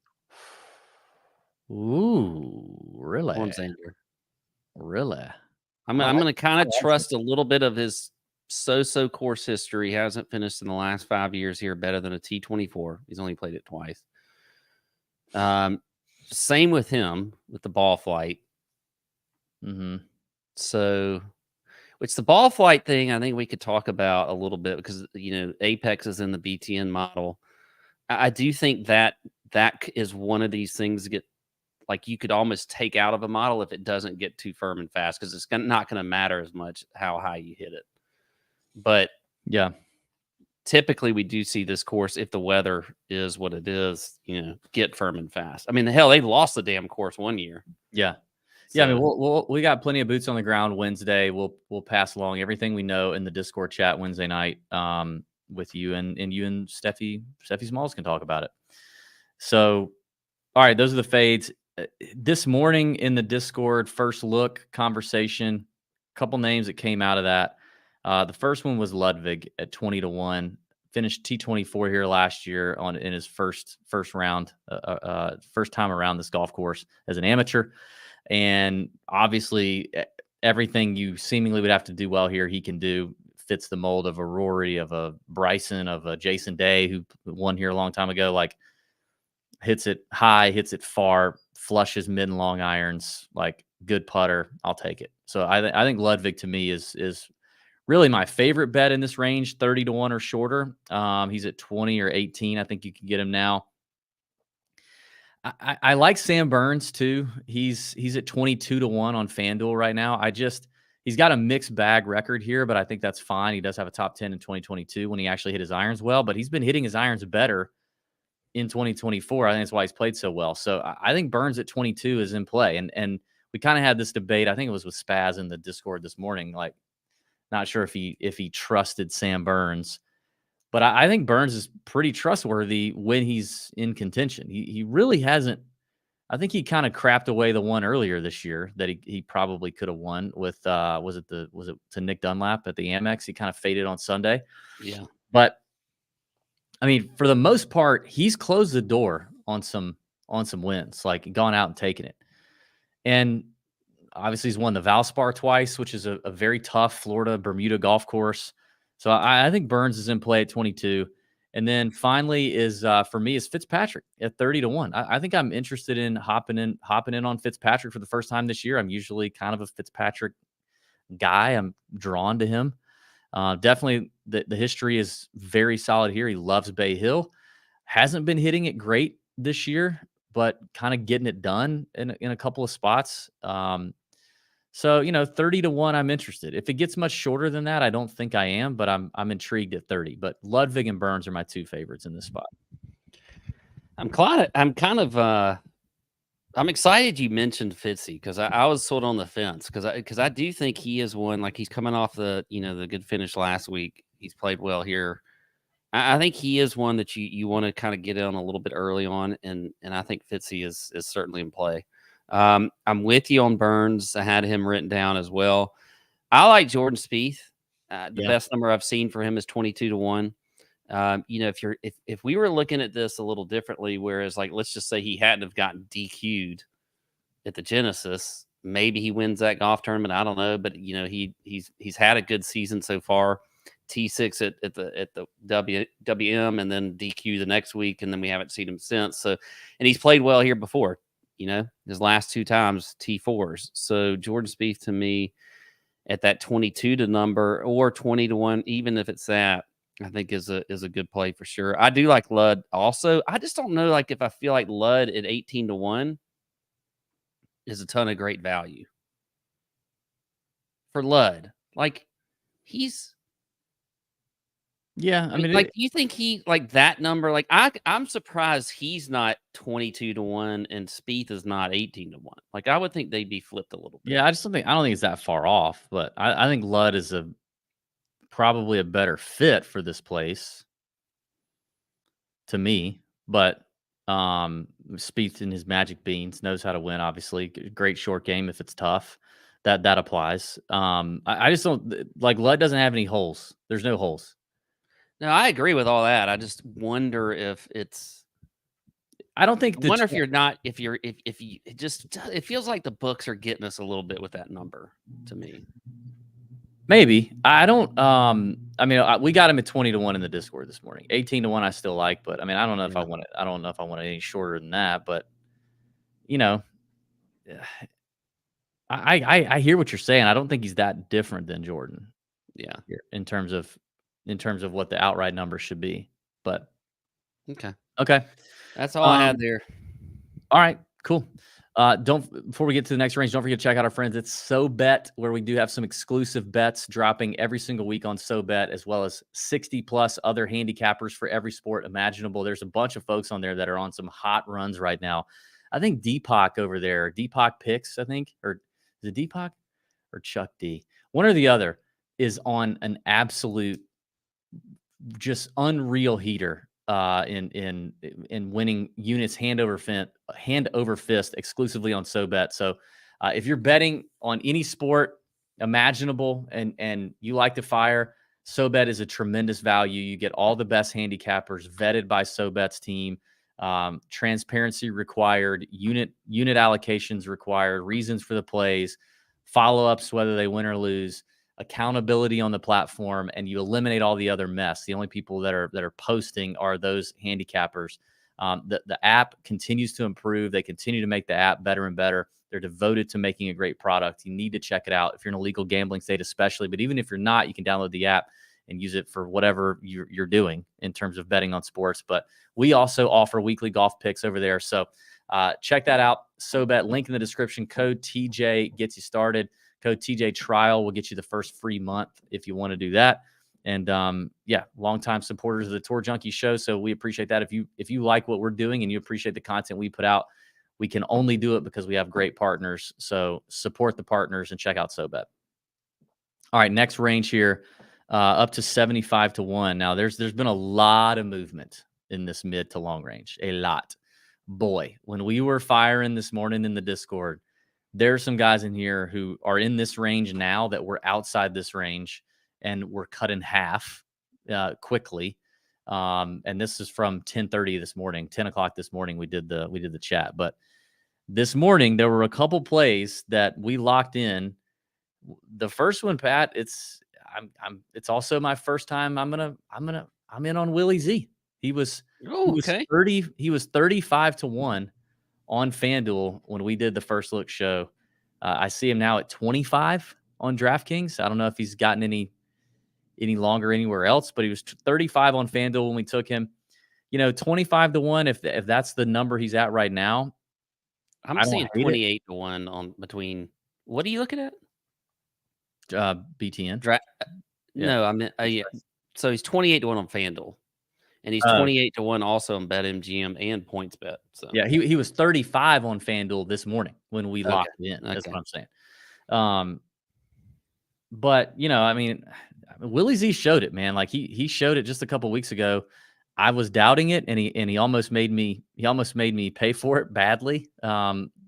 Ooh, really? I'm going Xander. Really? I'm gonna kind of trust a little bit of his so course history. Hasn't finished in the last 5 years here better than a T24. He's only played it twice. Same with him with the ball flight. So, which the ball flight thing, I think we could talk about a little bit because Apex is in the BTN model. I do think that is one of these things that get like you could almost take out of a model if it doesn't get too firm and fast because it's not going to matter as much how high you hit it. But yeah, typically we do see this course if the weather is what it is, get firm and fast. I mean, the hell, they lost the damn course one year. Yeah. So, yeah, I mean, we got plenty of boots on the ground Wednesday. We'll pass along everything we know in the Discord chat Wednesday night with you and you and Steffi Smalls can talk about it. So, all right, those are the fades. This morning in the Discord first look conversation, a couple names that came out of that. The first one was Ludwig at 20-1. Finished T24 here last year in his first round, first time around this golf course as an amateur. And obviously, everything you seemingly would have to do well here, he can do. Fits the mold of a Rory, of a Bryson, of a Jason Day, who won here a long time ago. Like, hits it high, hits it far, flushes mid and long irons, like good putter. I'll take it. So I think Ludwig to me is really my favorite bet in this range, 30-1 or shorter. He's at 20 or 18. I think you can get him now. I like Sam Burns too. He's at 22-1 on FanDuel right now. He's got a mixed bag record here, but I think that's fine. He does have a top 10 in 2022 when he actually hit his irons well, but he's been hitting his irons better in 2024. I think that's why he's played so well. So I think Burns at 22 is in play. And we kind of had this debate. I think it was with Spaz in the Discord this morning. Like, not sure if he trusted Sam Burns, but I think Burns is pretty trustworthy when he's in contention. He really hasn't. I think he kind of crapped away the one earlier this year that he probably could have won with. Was it to Nick Dunlap at the Amex? He kind of faded on Sunday. Yeah, but I mean, for the most part, he's closed the door on some wins, like gone out and taken it. And obviously he's won the Valspar twice, which is a very tough Florida Bermuda golf course. So I think Burns is in play at 22. And then finally is for me is Fitzpatrick at 30-1. I think I'm interested in hopping in on Fitzpatrick for the first time this year. I'm usually kind of a Fitzpatrick guy. I'm drawn to him. Definitely the history is very solid here. He loves Bay Hill. Hasn't been hitting it great this year, but kind of getting it done in a couple of spots. So 30-1, I'm interested. If it gets much shorter than that, I don't think I am, but I'm intrigued at 30. But Ludwig and Burns are my two favorites in this spot. I'm excited you mentioned Fitzy because I was sort of on the fence because I do think he is one, like he's coming off the good finish last week. He's played well here. I think he is one that you want to kind of get in a little bit early on, and I think Fitzy is certainly in play. I'm with you on Burns. I had him written down as well. I like Jordan Spieth. The best number I've seen for him is 22-1. If we were looking at this a little differently, whereas like let's just say he hadn't have gotten DQ'd at the Genesis, maybe he wins that golf tournament. I don't know, but he's had a good season so far. T6 at the WM and then DQ the next week, and then we haven't seen him since. So, and he's played well here before. His last two times T4s. So Jordan Spieth to me at that 22 to number or 20-1, even if it's that, I think is a good play for sure. I do like Ludd also. I just don't know if I feel like Ludd at 18-1 is a ton of great value for Ludd. Like he's Yeah, I mean, do you think he that number? Like I'm surprised he's not 22-1 and Spieth is not 18-1. Like I would think they'd be flipped a little bit. Yeah, I don't think it's that far off, but I think Ludd is probably a better fit for this place to me. But Spieth in his magic beans knows how to win. Obviously, great short game if it's tough. That applies. I just don't like Ludd doesn't have any holes. There's no holes. No, I agree with all that. I just wonder if it's. I don't think. I wonder if you're not. If you it feels like the books are getting us a little bit with that number to me. Maybe. I don't. I mean, we got him at 20-1 in the Discord this morning. 18-1, I still like, but I mean, I don't know if I want it. I don't know if I want it any shorter than that. But you know, I hear what you're saying. I don't think he's that different than Jordan. Yeah. In terms of what the outright number should be. But Okay. That's all I had there. All right, cool. Before we get to the next range, don't forget to check out our friends at SoBet, where we do have some exclusive bets dropping every single week on SoBet, as well as 60 plus other handicappers for every sport imaginable. There's a bunch of folks on there that are on some hot runs right now. I think Deepak over there, Deepak Picks, I think, or is it Deepak or Chuck D? One or the other is on an absolute just unreal heater in winning units hand over fist exclusively on SoBet. So if you're betting on any sport imaginable and you like to fire, SoBet is a tremendous value. You get all the best handicappers vetted by SoBet's team. Transparency required, unit allocations required, reasons for the plays, follow-ups whether they win or lose, accountability on the platform, and you eliminate all the other mess. The only people that are posting are those handicappers. The app continues to improve. They continue to make the app better and better. They're devoted to making a great product. You need to check it out if you're in a legal gambling state, especially. But even if you're not, you can download the app and use it for whatever you're doing in terms of betting on sports. But we also offer weekly golf picks over there. So check that out. SoBet, link in the description. Code TJ gets you started. Code TJ Trial will get you the first free month if you want to do that. And longtime supporters of the Tour Junkies show. So we appreciate that. If you like what we're doing and you appreciate the content we put out, we can only do it because we have great partners. So support the partners and check out SoBet. All right, next range here, up to 75-1. Now there's been a lot of movement in this mid to long range. A lot. Boy, when we were firing this morning in the Discord, there are some guys in here who are in this range now that were outside this range and were cut in half quickly. And this is from 10:30 this morning, 10 o'clock this morning. We did the chat, but this morning there were a couple plays that we locked in. The first one, Pat, it's also my first time. I'm in on Willie Z. He was 35-1 on FanDuel when we did the first look show. I see him now at 25 on DraftKings. I don't know if he's gotten any longer anywhere else, but he was 35 on FanDuel when we took him. 25-1. If that's the number he's at right now, I'm seeing 28-1 on between. What are you looking at? BTN. No, I meant yeah. So he's 28-1 on FanDuel. And he's 28-1 also on BetMGM and PointsBet. So yeah, he was 35 on FanDuel this morning when we locked it in. That's what I'm saying. But I mean, Willie Z showed it, man. Like he showed it just a couple weeks ago. I was doubting it, and he almost made me pay for it badly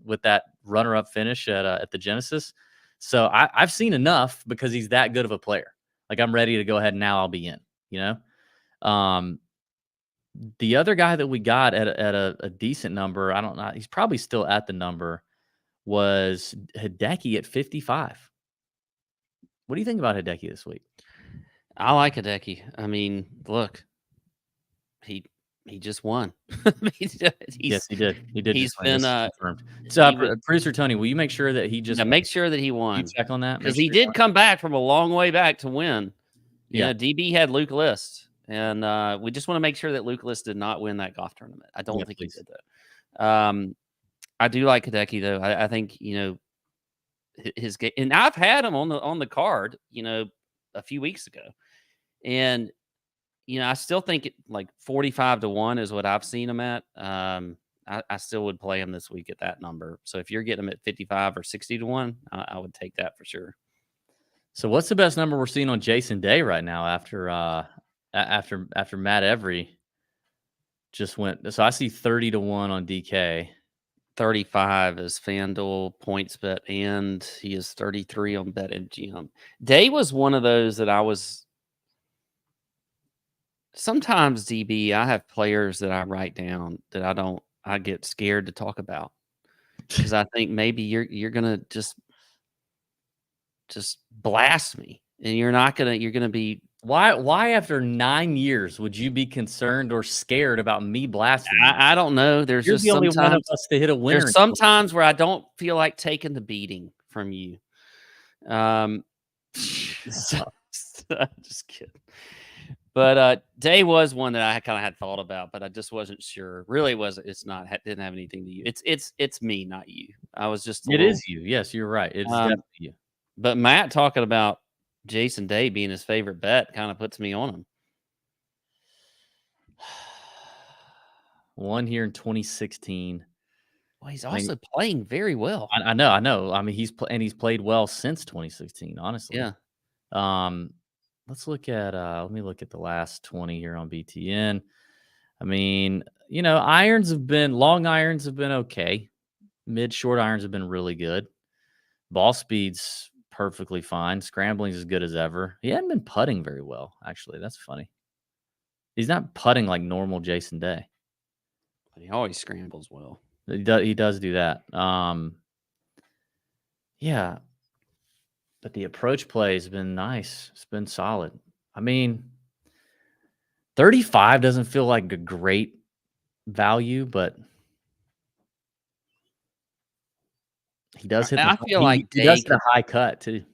with that runner-up finish at the Genesis. So I've seen enough because he's that good of a player. Like I'm ready to go ahead and now I'll be in. The other guy that we got at a decent number, I don't know, he's probably still at the number, was Hideki at 55. What do you think about Hideki this week? I like Hideki. I mean, look, he just won. Yes, he did. He's been confirmed. Producer Tony, will you make sure that he just make sure that he won? Check on that because he did come back from a long way back to win. Yeah, DB had Luke List. And we just want to make sure that Luke List did not win that golf tournament. I don't think he did that. I do like Hideki though. I think his game, and I've had him on the card, a few weeks ago, and I still think like 45-1 is what I've seen him at. I still would play him this week at that number. So if you're getting him at 55 or 60-1, I would take that for sure. So what's the best number we're seeing on Jason Day right now after Matt Every just went? So I see 30-1 on DK. 35 is FanDuel, PointsBet, and he is 33 on BetMGM. Day was one of those that I was sometimes, DB, I have players that I write down that I get scared to talk about because I think maybe you're gonna just blast me. and you're gonna be. Why after 9 years would you be concerned or scared about me blasting you? I don't know. There's You're just the only one of sometimes us to hit a winner. there's sometimes where I don't feel like taking the beating from you. So- just kidding. But day was one that I kind of had thought about, but I just wasn't sure. Really wasn't. It's not. Didn't have anything to you. It's me, not you. I was just. It is you. Yes, you're right. It's definitely you. But Matt talking about Jason Day being his favorite bet kind of puts me on him. Won here in 2016. Well, he's also playing very well. I know. I mean, he's played well since 2016. Honestly. Yeah. Let's look at. Let me look at the last 20 here on BTN. I mean, long irons have been okay. Mid short irons have been really good. Ball speed's perfectly fine. Scrambling's as good as ever. He hadn't been putting very well, actually. That's funny. He's not putting like normal Jason Day. But he always scrambles well. He does do that. Yeah. But the approach play has been nice. It's been solid. I mean, 35 doesn't feel like a great value, but he does hit. I feel like he does hit a high cut too.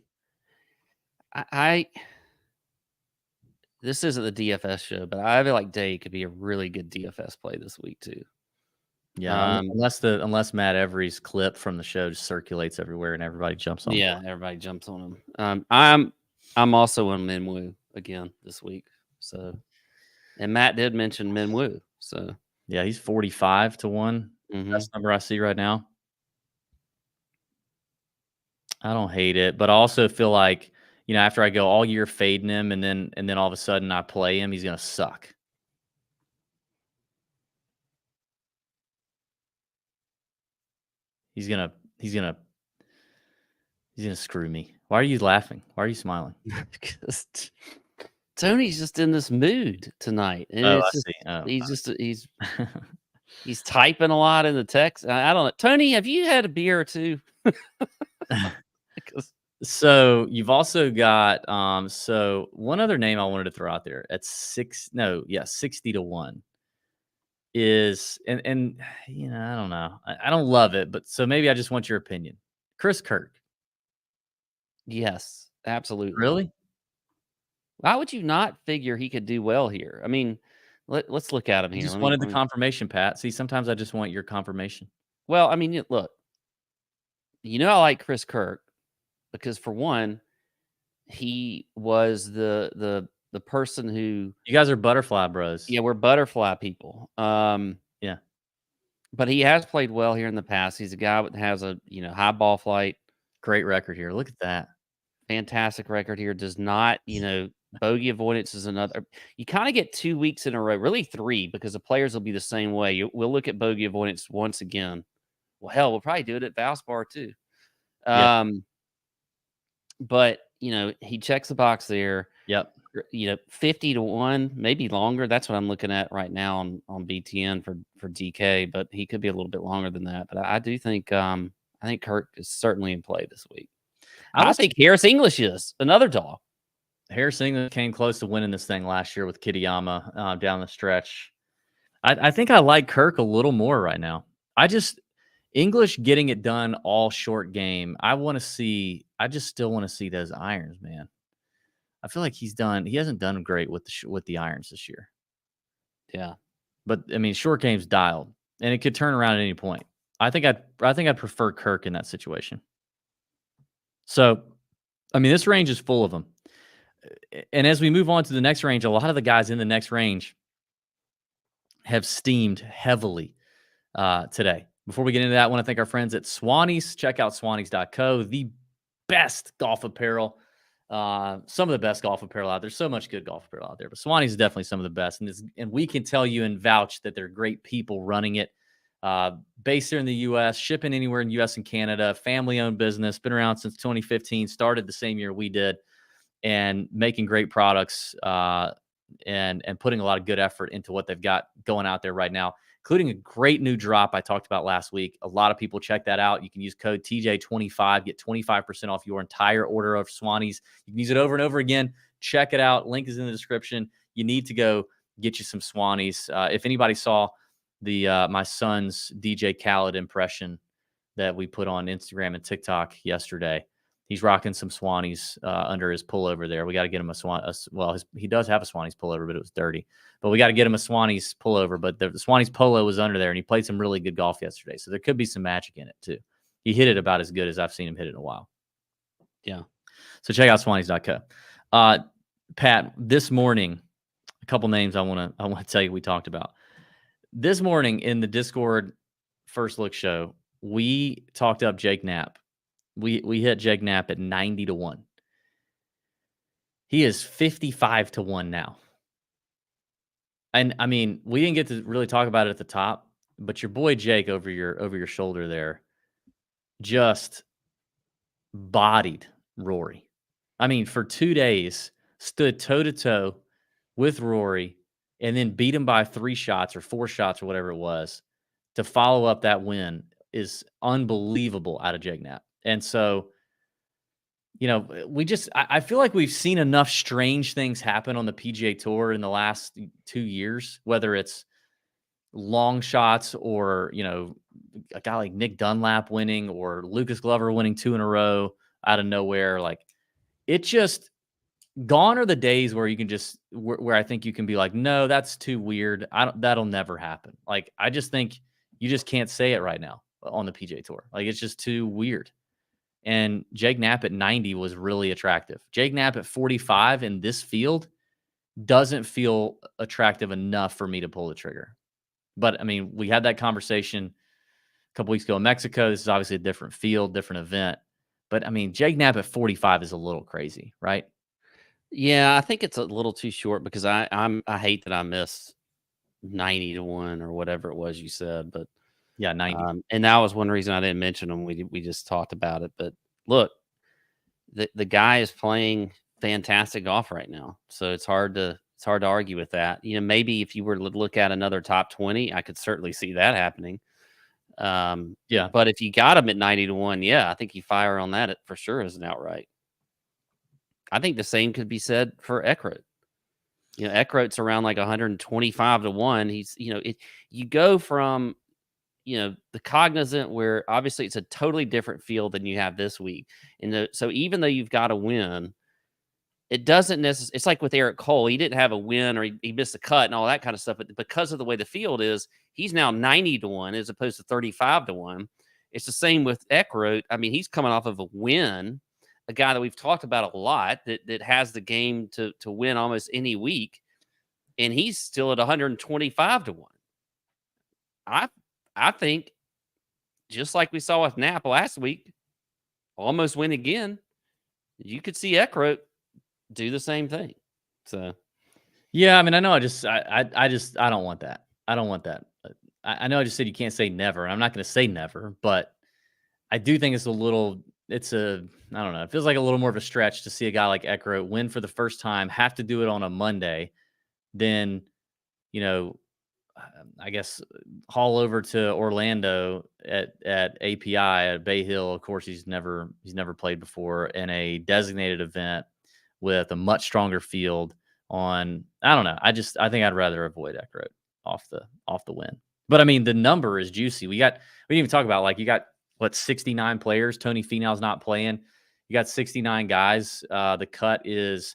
This isn't the DFS show, but I feel like Day could be a really good DFS play this week too. Yeah, unless Matt Every's clip from the show just circulates everywhere and everybody jumps on. Yeah, everybody jumps on him. I'm also on Minwoo again this week. So, and Matt did mention Minwoo. So yeah, he's 45 to 1. Best number I see right now. I don't hate it, but I also feel like after I go all year fading him, and then all of a sudden I play him, he's gonna suck. He's gonna screw me. Why are you laughing? Why are you smiling? Because Tony's just in this mood tonight, and I it's see. he's typing a lot in the text. I don't know, Tony. Have you had a beer or two? So you've also got so one other name I wanted to throw out there at 60 to 1 is and I don't know. I don't love it, but so maybe I just want your opinion. Chris Kirk. Yes, absolutely. Really? Why would you not figure he could do well here? I mean, let's look at him here. You just wanted the confirmation, Pat. See, sometimes I just want your confirmation. Well, I mean, look, I like Chris Kirk because for one, he was the person who You guys are butterfly bros. Yeah, we're butterfly people. Yeah. But he has played well here in the past. He's a guy that has a high ball flight. Great record here. Look at that. Fantastic record here. Does not, bogey avoidance is another. You kind of get 2 weeks in a row, really 3, because the players will be the same way. We'll look at bogey avoidance once again. Well, hell, we'll probably do it at Valspar too. Yeah. But he checks the box there. Yep. 50 to 1, maybe longer. That's what I'm looking at right now on BTN for DK, but he could be a little bit longer than that. But I do think I think Kirk is certainly in play this week. I think Harris English is another dog. Harris English came close to winning this thing last year with Kitayama down the stretch. I think I like Kirk a little more right now. English getting it done all short game. I just still want to see those irons, man. I feel like he hasn't done great with the irons this year. Yeah. But I mean, short game's dialed and it could turn around at any point. I think I'd prefer Kirk in that situation. So, I mean, this range is full of them. And as we move on to the next range, a lot of the guys in the next range have steamed heavily today. Before we get into that, I want to thank our friends at Swannies. Check out swannies.co, the best golf apparel. Some of the best golf apparel out there. So much good golf apparel out there, but Swannies is definitely some of the best. And we can tell you and vouch that they're great people running it. Based here in the U.S., shipping anywhere in U.S. and Canada, family-owned business, been around since 2015, started the same year we did, and making great products and putting a lot of good effort into what they've got going out there right now, including a great new drop I talked about last week. A lot of people check that out. You can use code TJ25, get 25% off your entire order of Swannies. You can use it over and over again. Check it out. Link is in the description. You need to go get you some Swannies. If anybody saw the my son's DJ Khaled impression that we put on Instagram and TikTok yesterday, he's rocking some Swannies under his pullover there. We got to get him he does have a Swannies pullover, but it was dirty. But we got to get him a Swannies pullover. But the Swannies polo was under there, and he played some really good golf yesterday. So there could be some magic in it too. He hit it about as good as I've seen him hit it in a while. Yeah. So check out Swannies.co. Pat, this morning, a couple names I want to tell you we talked about. This morning in the Discord First Look show, we talked up Jake Knapp. We hit Jake Knapp at 90-1. He is 55-1 now. And I mean, we didn't get to really talk about it at the top, but your boy Jake over your shoulder there just bodied Rory. I mean, for 2 days, stood toe-to-toe with Rory and then beat him by 3 shots or 4 shots or whatever it was to follow up that win is unbelievable out of Jake Knapp. And so, you know, I feel like we've seen enough strange things happen on the PGA Tour in the last 2 years, whether it's long shots or, you know, a guy like Nick Dunlap winning or Lucas Glover winning 2 in a row out of nowhere. Like, it just gone are the days where you can just where I think you can be like, no, that's too weird. That'll never happen. Like, I just think you just can't say it right now on the PGA Tour. Like, it's just too weird. And Jake Knapp at 90 was really attractive. Jake Knapp at 45 in this field doesn't feel attractive enough for me to pull the trigger. But I mean, we had that conversation a couple weeks ago in Mexico. This is obviously a different field, different event. But I mean, Jake Knapp at 45 is a little crazy, right? Yeah, I think it's a little too short because I hate that I missed 90-1 or whatever it was you said, but Yeah, 90. and that was one reason I didn't mention him. We just talked about it, but look, the guy is playing fantastic golf right now, so it's hard to argue with that. You know, maybe if you were to look at another top 20, I could certainly see that happening. Yeah, but if you got him at 90-1, yeah, I think you fire on that for sure as an outright. I think the same could be said for Eckroat. You know, Eckroat's around like 125-1. He's, you know, you go from, you know, the Cognizant, where obviously it's a totally different field than you have this week. And so even though you've got a win, it doesn't necessarily, it's like with Eric Cole, he didn't have a win or he missed a cut and all that kind of stuff. But because of the way the field is, he's now 90-1 as opposed to 35-1. It's the same with Eckroat. I mean, he's coming off of a win, a guy that we've talked about a lot that has the game to win almost any week. And he's still at 125-1. I think, just like we saw with Knapp last week, almost win again, you could see Eckroat do the same thing. So, yeah, I mean, I know I don't want that. I don't want that. I know I just said you can't say never, and I'm not going to say never, but I do think I don't know. It feels like a little more of a stretch to see a guy like Eckroat win for the first time, have to do it on a Monday, then, you know, I guess haul over to Orlando at API at Bay Hill. Of course, he's never played before in a designated event with a much stronger field on. I don't know. I think I'd rather avoid Eckroat off the win. But I mean, the number is juicy. We didn't even talk about, like, you got 69 players. Tony Finau's not playing. You got 69 guys. The cut is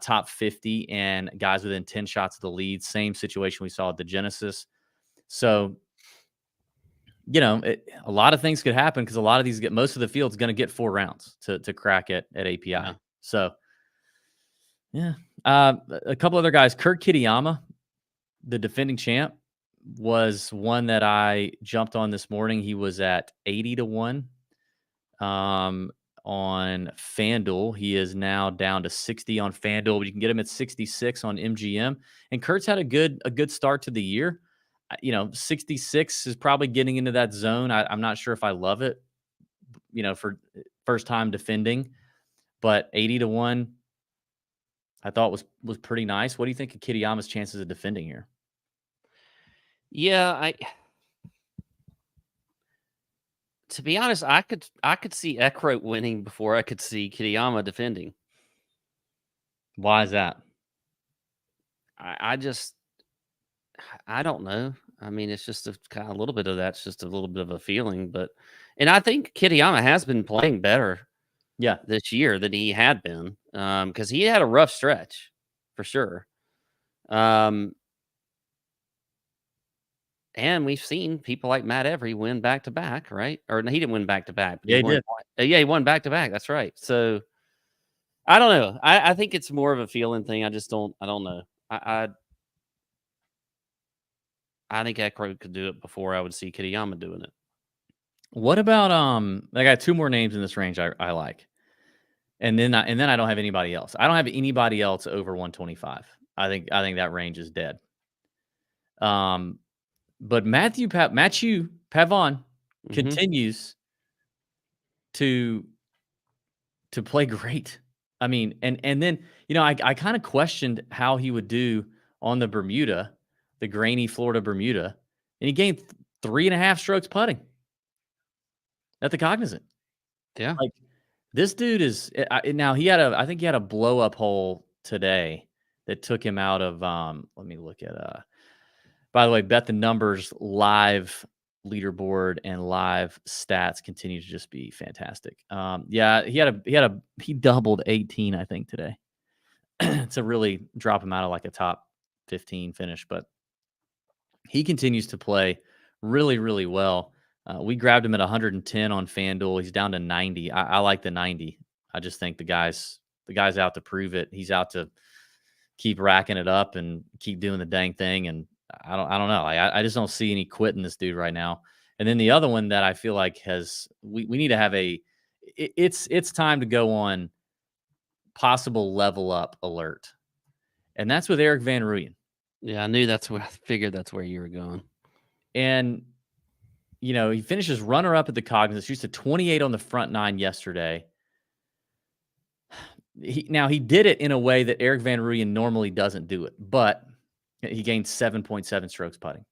top 50 and guys within 10 shots of the lead. Same situation we saw at the Genesis. So, you know, a lot of things could happen because a lot of these most of the field's going to get 4 rounds to crack it at API. Yeah. So, yeah. A couple other guys. Kurt Kitayama, the defending champ, was one that I jumped on this morning. He was at 80-1 on FanDuel. He is now down to 60 on FanDuel. You can get him at 66 on MGM. And Kurt's had a good start to the year. You know, 66 is probably getting into that zone. I'm not sure if I love it, you know, for first time defending, but 80-1, I thought was pretty nice. What do you think of Kitayama's chances of defending here? Yeah, to be honest, I could see Eckroat winning before I could see Kitayama defending. Why is that? I don't know. I mean, it's just a kind of a little bit of that's just a little bit of a feeling, and I think Kitayama has been playing better, Yeah, this year than he had been, because he had a rough stretch for sure. And we've seen people like Matt Every win back to back, right? Or no, he didn't win back to back, but Yeah, he won. did. Yeah, he won back to back. That's right. So I don't know. I think it's more of a feeling thing. I don't know. I think Eckroat could do it before I would see Kitayama doing it. What about I got two more names in this range I like. And then I don't have anybody else. I don't have anybody else over 125. I think that range is dead. But Matthew Pavon continues to play great. I mean, and then I kind of questioned how he would do on the Bermuda, the grainy Florida Bermuda, and he gained 3.5 strokes putting at the Cognizant. Yeah. Like this dude is now I think he had a blow up hole today that took him out of let me look at by the way, Bet the Numbers live leaderboard and live stats continue to just be fantastic. Yeah, he doubled 18 I think today to really drop him out of like a top 15 finish, but he continues to play really, really well. We grabbed him at 110 on FanDuel. He's down to 90. I like the 90. I just think the guy's out to prove it. He's out to keep racking it up and keep doing the dang thing. And I don't know. I just don't see any quitting this dude right now. And then the other one that I feel like we need to have it's time to go on possible level up alert. And that's with Erik van Rooyen. Yeah, I figured that's where you were going. And he finishes runner-up at the Cognizant, shoots a 28 on the front nine yesterday. He did it in a way that Erik van Rooyen normally doesn't do it, but he gained 7.7 strokes putting.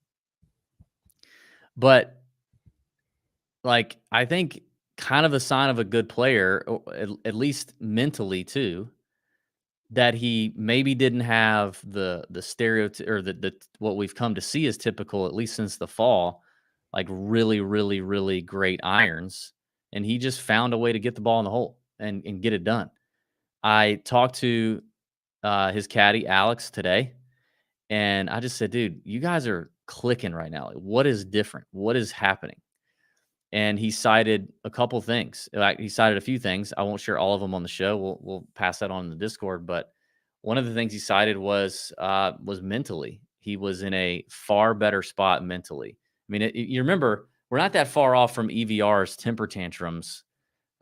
But, I think kind of a sign of a good player, at least mentally too, that he maybe didn't have the stereotype or the what we've come to see as typical, at least since the fall, like really, really, really great irons. And he just found a way to get the ball in the hole and get it done. I talked to his caddy, Alex, today, and I just said, dude, you guys are clicking right now. Like, what is different? What is happening? And he cited a couple things. He cited a few things. I won't share all of them on the show. We'll pass that on in the Discord. But one of the things he cited was mentally. He was in a far better spot mentally. I mean, you remember, we're not that far off from EVR's temper tantrums.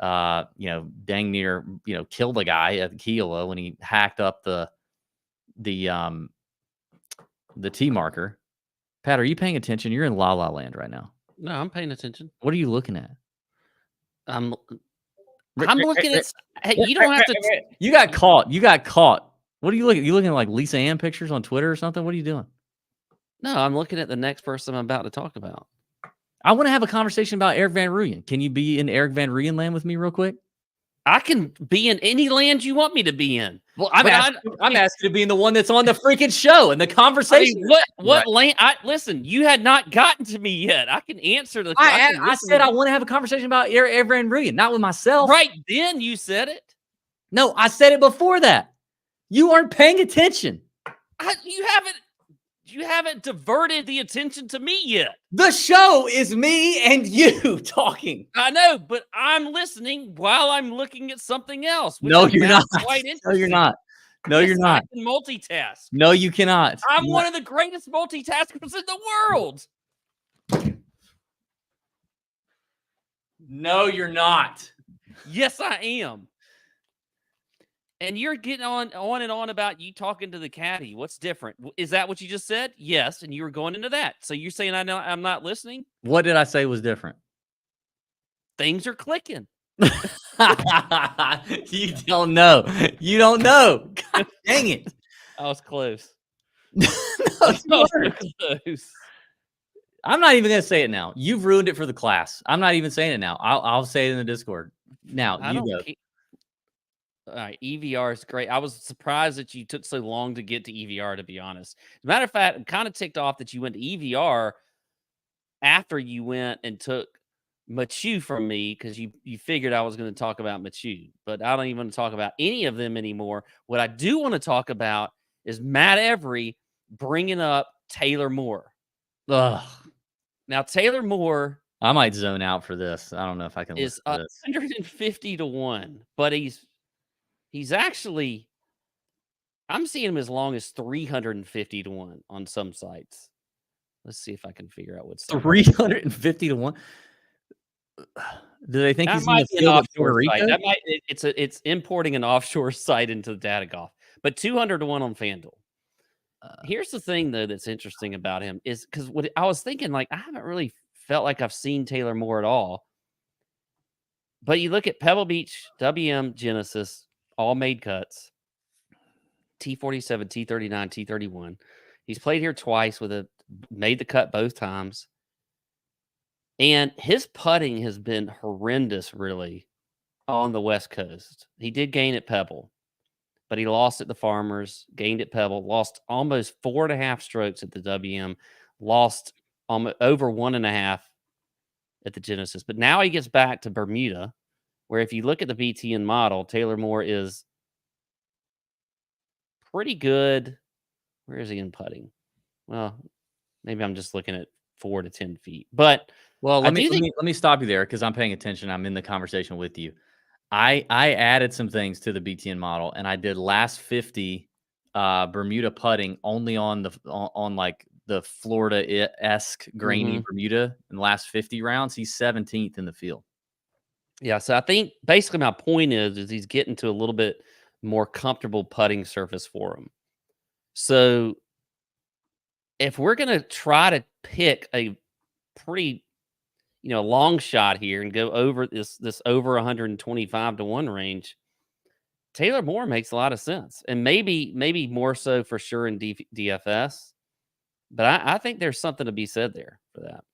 Dang near, killed a guy at Kilo when he hacked up the T marker. Pat, are you paying attention? You're in La La Land right now. No, I'm paying attention. What are you looking at? I'm looking at. Hey, you don't have to. You got caught. You got caught. What are you looking? You looking at like Lisa Ann pictures on Twitter or something? What are you doing? No, I'm looking at the next person I'm about to talk about. I want to have a conversation about Erik van Rooyen. Can you be in Erik van Rooyen land with me real quick? I can be in any land you want me to be in. Well, I'm asking to be in the one that's on the freaking show and the conversation. I mean, what land? Listen, you had not gotten to me yet. I can answer the question. I said I want to have a conversation about Erik van Rooyen, not with myself. Right then you said it. No, I said it before that. You aren't paying attention. You haven't diverted the attention to me yet. The show is me and you talking. I know, but I'm listening while I'm looking at something else. No, you're not. No, you're not. No, you're not. I can multitask. No, you cannot. I'm one of the greatest multitaskers in the world. No, you're not. Yes, I am. And you're getting on and on about you talking to the caddy. What's different? Is that what you just said? Yes, and you were going into that. So you're saying I'm not listening? What did I say was different? Things are clicking. You don't know. You don't know. God dang it. I was close. No, I you was so weren't. close. I'm not even gonna say it now. You've ruined it for the class. I'm not even saying it now. I'll say it in the Discord. Now I you don't go. care. All right, EVR is great. I was surprised that you took so long to get to EVR, to be honest. As a matter of fact, I'm kind of ticked off that you went to EVR after you went and took Machu from me because you figured I was going to talk about Machu, but I don't even want to talk about any of them anymore. What I do want to talk about is Matt Every bringing up Taylor Moore. Ugh. Now, Taylor Moore I might zone out for this. I don't know if I can is listen to this. 150 to 1, but he's actually, I'm seeing him as long as 350 to 1 on some sites. Let's see if I can figure out what's 350 to 1. Do they think that he's in might the be an field at Puerto offshore site. Rico? That might it's importing an offshore site into the data golf, but 200 to 1 on FanDuel. Here's the thing though that's interesting about him is because what I was thinking, like I haven't really felt like I've seen Taylor Moore at all. But you look at Pebble Beach, WM, Genesis, all made cuts. T47, T39, T31. He's played here twice made the cut both times. And his putting has been horrendous, really, on the West Coast. He did gain at Pebble, but he lost at the Farmers, gained at Pebble, lost almost 4.5 strokes at the WM, lost over 1.5 at the Genesis. But now he gets back to Bermuda, where if you look at the BTN model, Taylor Moore is pretty good. Where is he in putting? Well, maybe I'm just looking at 4 to 10 feet. But Well, I let do think me stop you there because I'm paying attention. I'm in the conversation with you. I added some things to the BTN model, and I did last 50 Bermuda putting only on like the Florida-esque grainy Bermuda in the last 50 rounds. He's 17th in the field. Yeah, so I think basically my point is he's getting to a little bit more comfortable putting surface for him. So if we're gonna try to pick a pretty long shot here and go over this over 125 to 1 range, Taylor Moore makes a lot of sense, and maybe more so for sure in DFS. But I think there's something to be said there for that.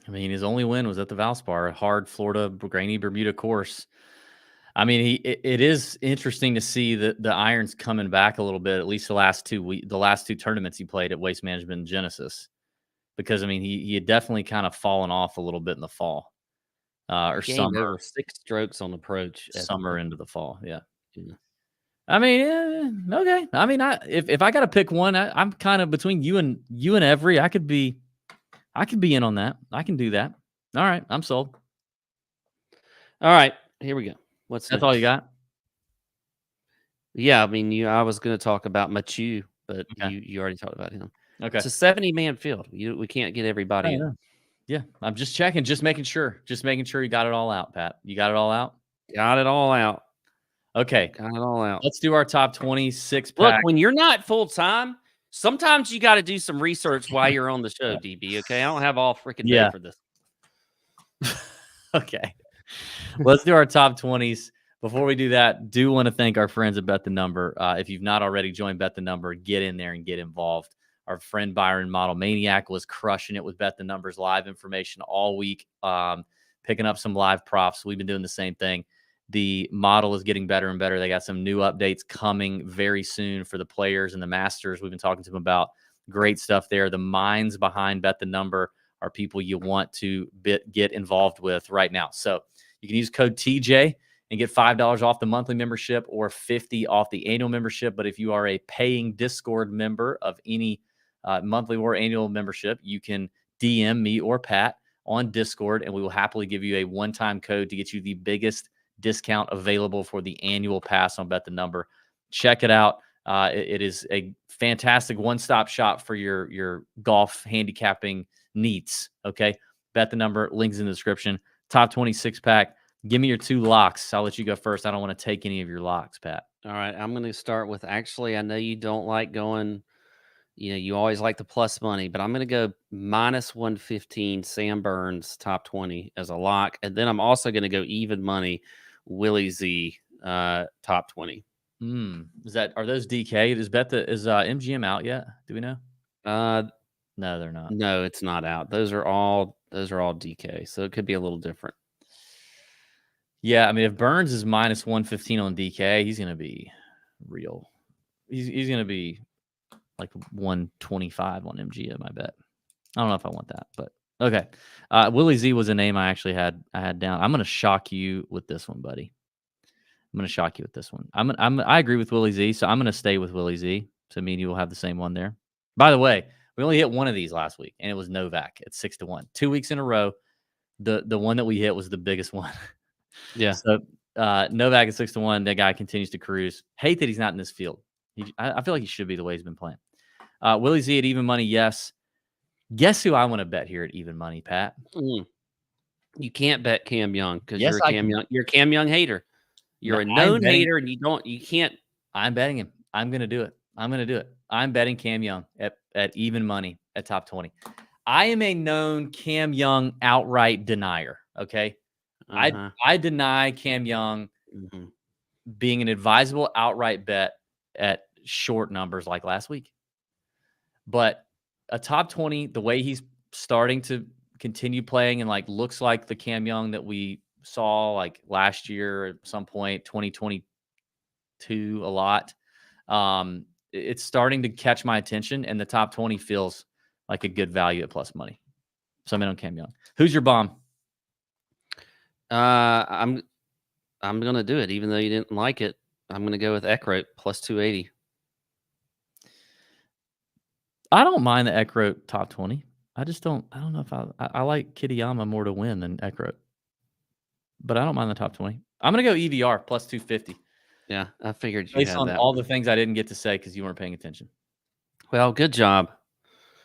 I mean, his only win was at the Valspar, a hard Florida grainy Bermuda course. I mean, it is interesting to see the irons coming back a little bit. At least the last two tournaments he played at Waste Management and Genesis, because I mean he had definitely kind of fallen off a little bit in the fall or Gained summer, over 6 strokes on approach summer into the fall. Yeah. Yeah. I mean, okay. I mean, if I got to pick one, I'm kind of between you and Every. I could be in on that. I can do that. All right, I'm sold. All right, here we go. That's all you got? Yeah, I mean, I was going to talk about Machu, but Okay. you already talked about him. Okay. It's a 70-man field. We can't get everybody in. Yeah, I'm just checking, just making sure you got it all out, Pat. You got it all out? Got it all out. Okay. Got it all out. Let's do our top 26 pack. Look, when you're not full time, sometimes you got to do some research while you're on the show, DB. Okay, I don't have all freaking day for this. Okay. Let's do our top 20s. Before we do that, do want to thank our friends at Bet the Number. If you've not already joined Bet the Number, get in there and get involved. Our friend Byron Model Maniac was crushing it with Bet the Number's live information all week, picking up some live props. We've been doing the same thing. The model is getting better and better. They got some new updates coming very soon for the players and the masters. We've been talking to them about great stuff there. The minds behind Bet the Number are people you want to get involved with right now. So you can use code TJ and get $5 off the monthly membership or $50 off the annual membership. But if you are a paying Discord member of any monthly or annual membership, you can DM me or Pat on Discord, and we will happily give you a one-time code to get you the biggest discount available for the annual pass on Bet the Number. Check it out. It is a fantastic one-stop shop for your golf handicapping needs. Okay, Bet the Number, links in the description. Top 26 pack. Give me your 2 locks. I'll let you go first. I don't want to take any of your locks, Pat. All right, I'm going to start with, actually, I know you don't like going You always like the plus money, but I'm going to go minus 115 Sam Burns top 20 as a lock. And then I'm also going to go even money Willie Z top 20. Are those DK? Is MGM out yet? Do we know? No, they're not. No, it's not out. Those are all DK. So it could be a little different. Yeah, I mean, if Burns is minus 115 on DK, he's going to be real. He's going to be like 125 on MGM, I bet. I don't know if I want that, but okay. Willie Z was a name I actually had down. I'm going to shock you with this one, buddy. I'm going to shock you with this one. I agree with Willie Z, so I'm going to stay with Willie Z. So me and you will have the same one there. By the way, we only hit one of these last week, and it was Novak at 6-1. 2 weeks in a row. The one that we hit was the biggest one. Yeah. So Novak at 6-1. That guy continues to cruise. Hate that he's not in this field. I feel like he should be the way he's been playing. Willie Z at even money, yes. Guess who I want to bet here at even money, Pat? You can't bet Cam Young because Yes, you're a Cam Young hater. You're a known hater, and you can't. I'm betting him. I'm going to do it. I'm betting Cam Young at even money at top 20. I am a known Cam Young outright denier. Okay. I deny Cam Young being an advisable outright bet at short numbers like last week. But a top 20, the way he's starting to continue playing and like looks like the Cam Young that we saw like last year at some point, 2022 a lot. It's starting to catch my attention, and the top 20 feels like a good value at plus money. So I'm in on Cam Young. Who's your bomb? I'm gonna do it, even though you didn't like it. I'm gonna go with Eckroat plus 280. I don't mind the Eckroat top 20. I don't know if I like Kitayama more to win than Eckroat. But I don't mind the top 20. I'm going to go EVR plus 250. Yeah, I figured you based had on that. all the things I didn't get to say because you weren't paying attention. Well, good job.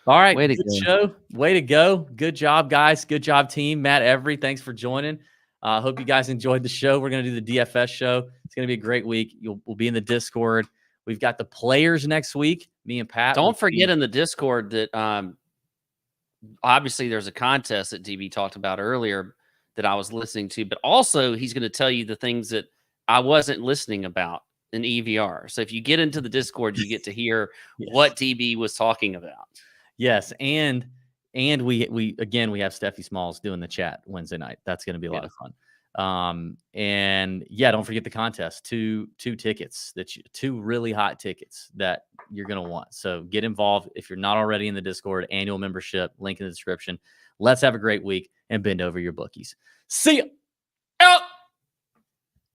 All right. Way to good go. show. Way to go. Good job, guys. Good job, team. Matt Every, thanks for joining. Hope you guys enjoyed the show. We're going to do the DFS show. It's going to be a great week. We'll be in the Discord. We've got the players next week. Me and Pat. Don't forget in the Discord that obviously there's a contest that DB talked about earlier that I was listening to, but also he's going to tell you the things that I wasn't listening about in EVR. So if you get into the Discord, you get to hear what DB was talking about. Yes, and we have Steffi Smalls doing the chat Wednesday night. That's going to be a lot of fun. And yeah, don't forget the contest. Two tickets two really hot tickets that you're going to want. So get involved if you're not already in the Discord. Annual membership, link in the description. Let's have a great week and bend over your bookies. See ya. Out.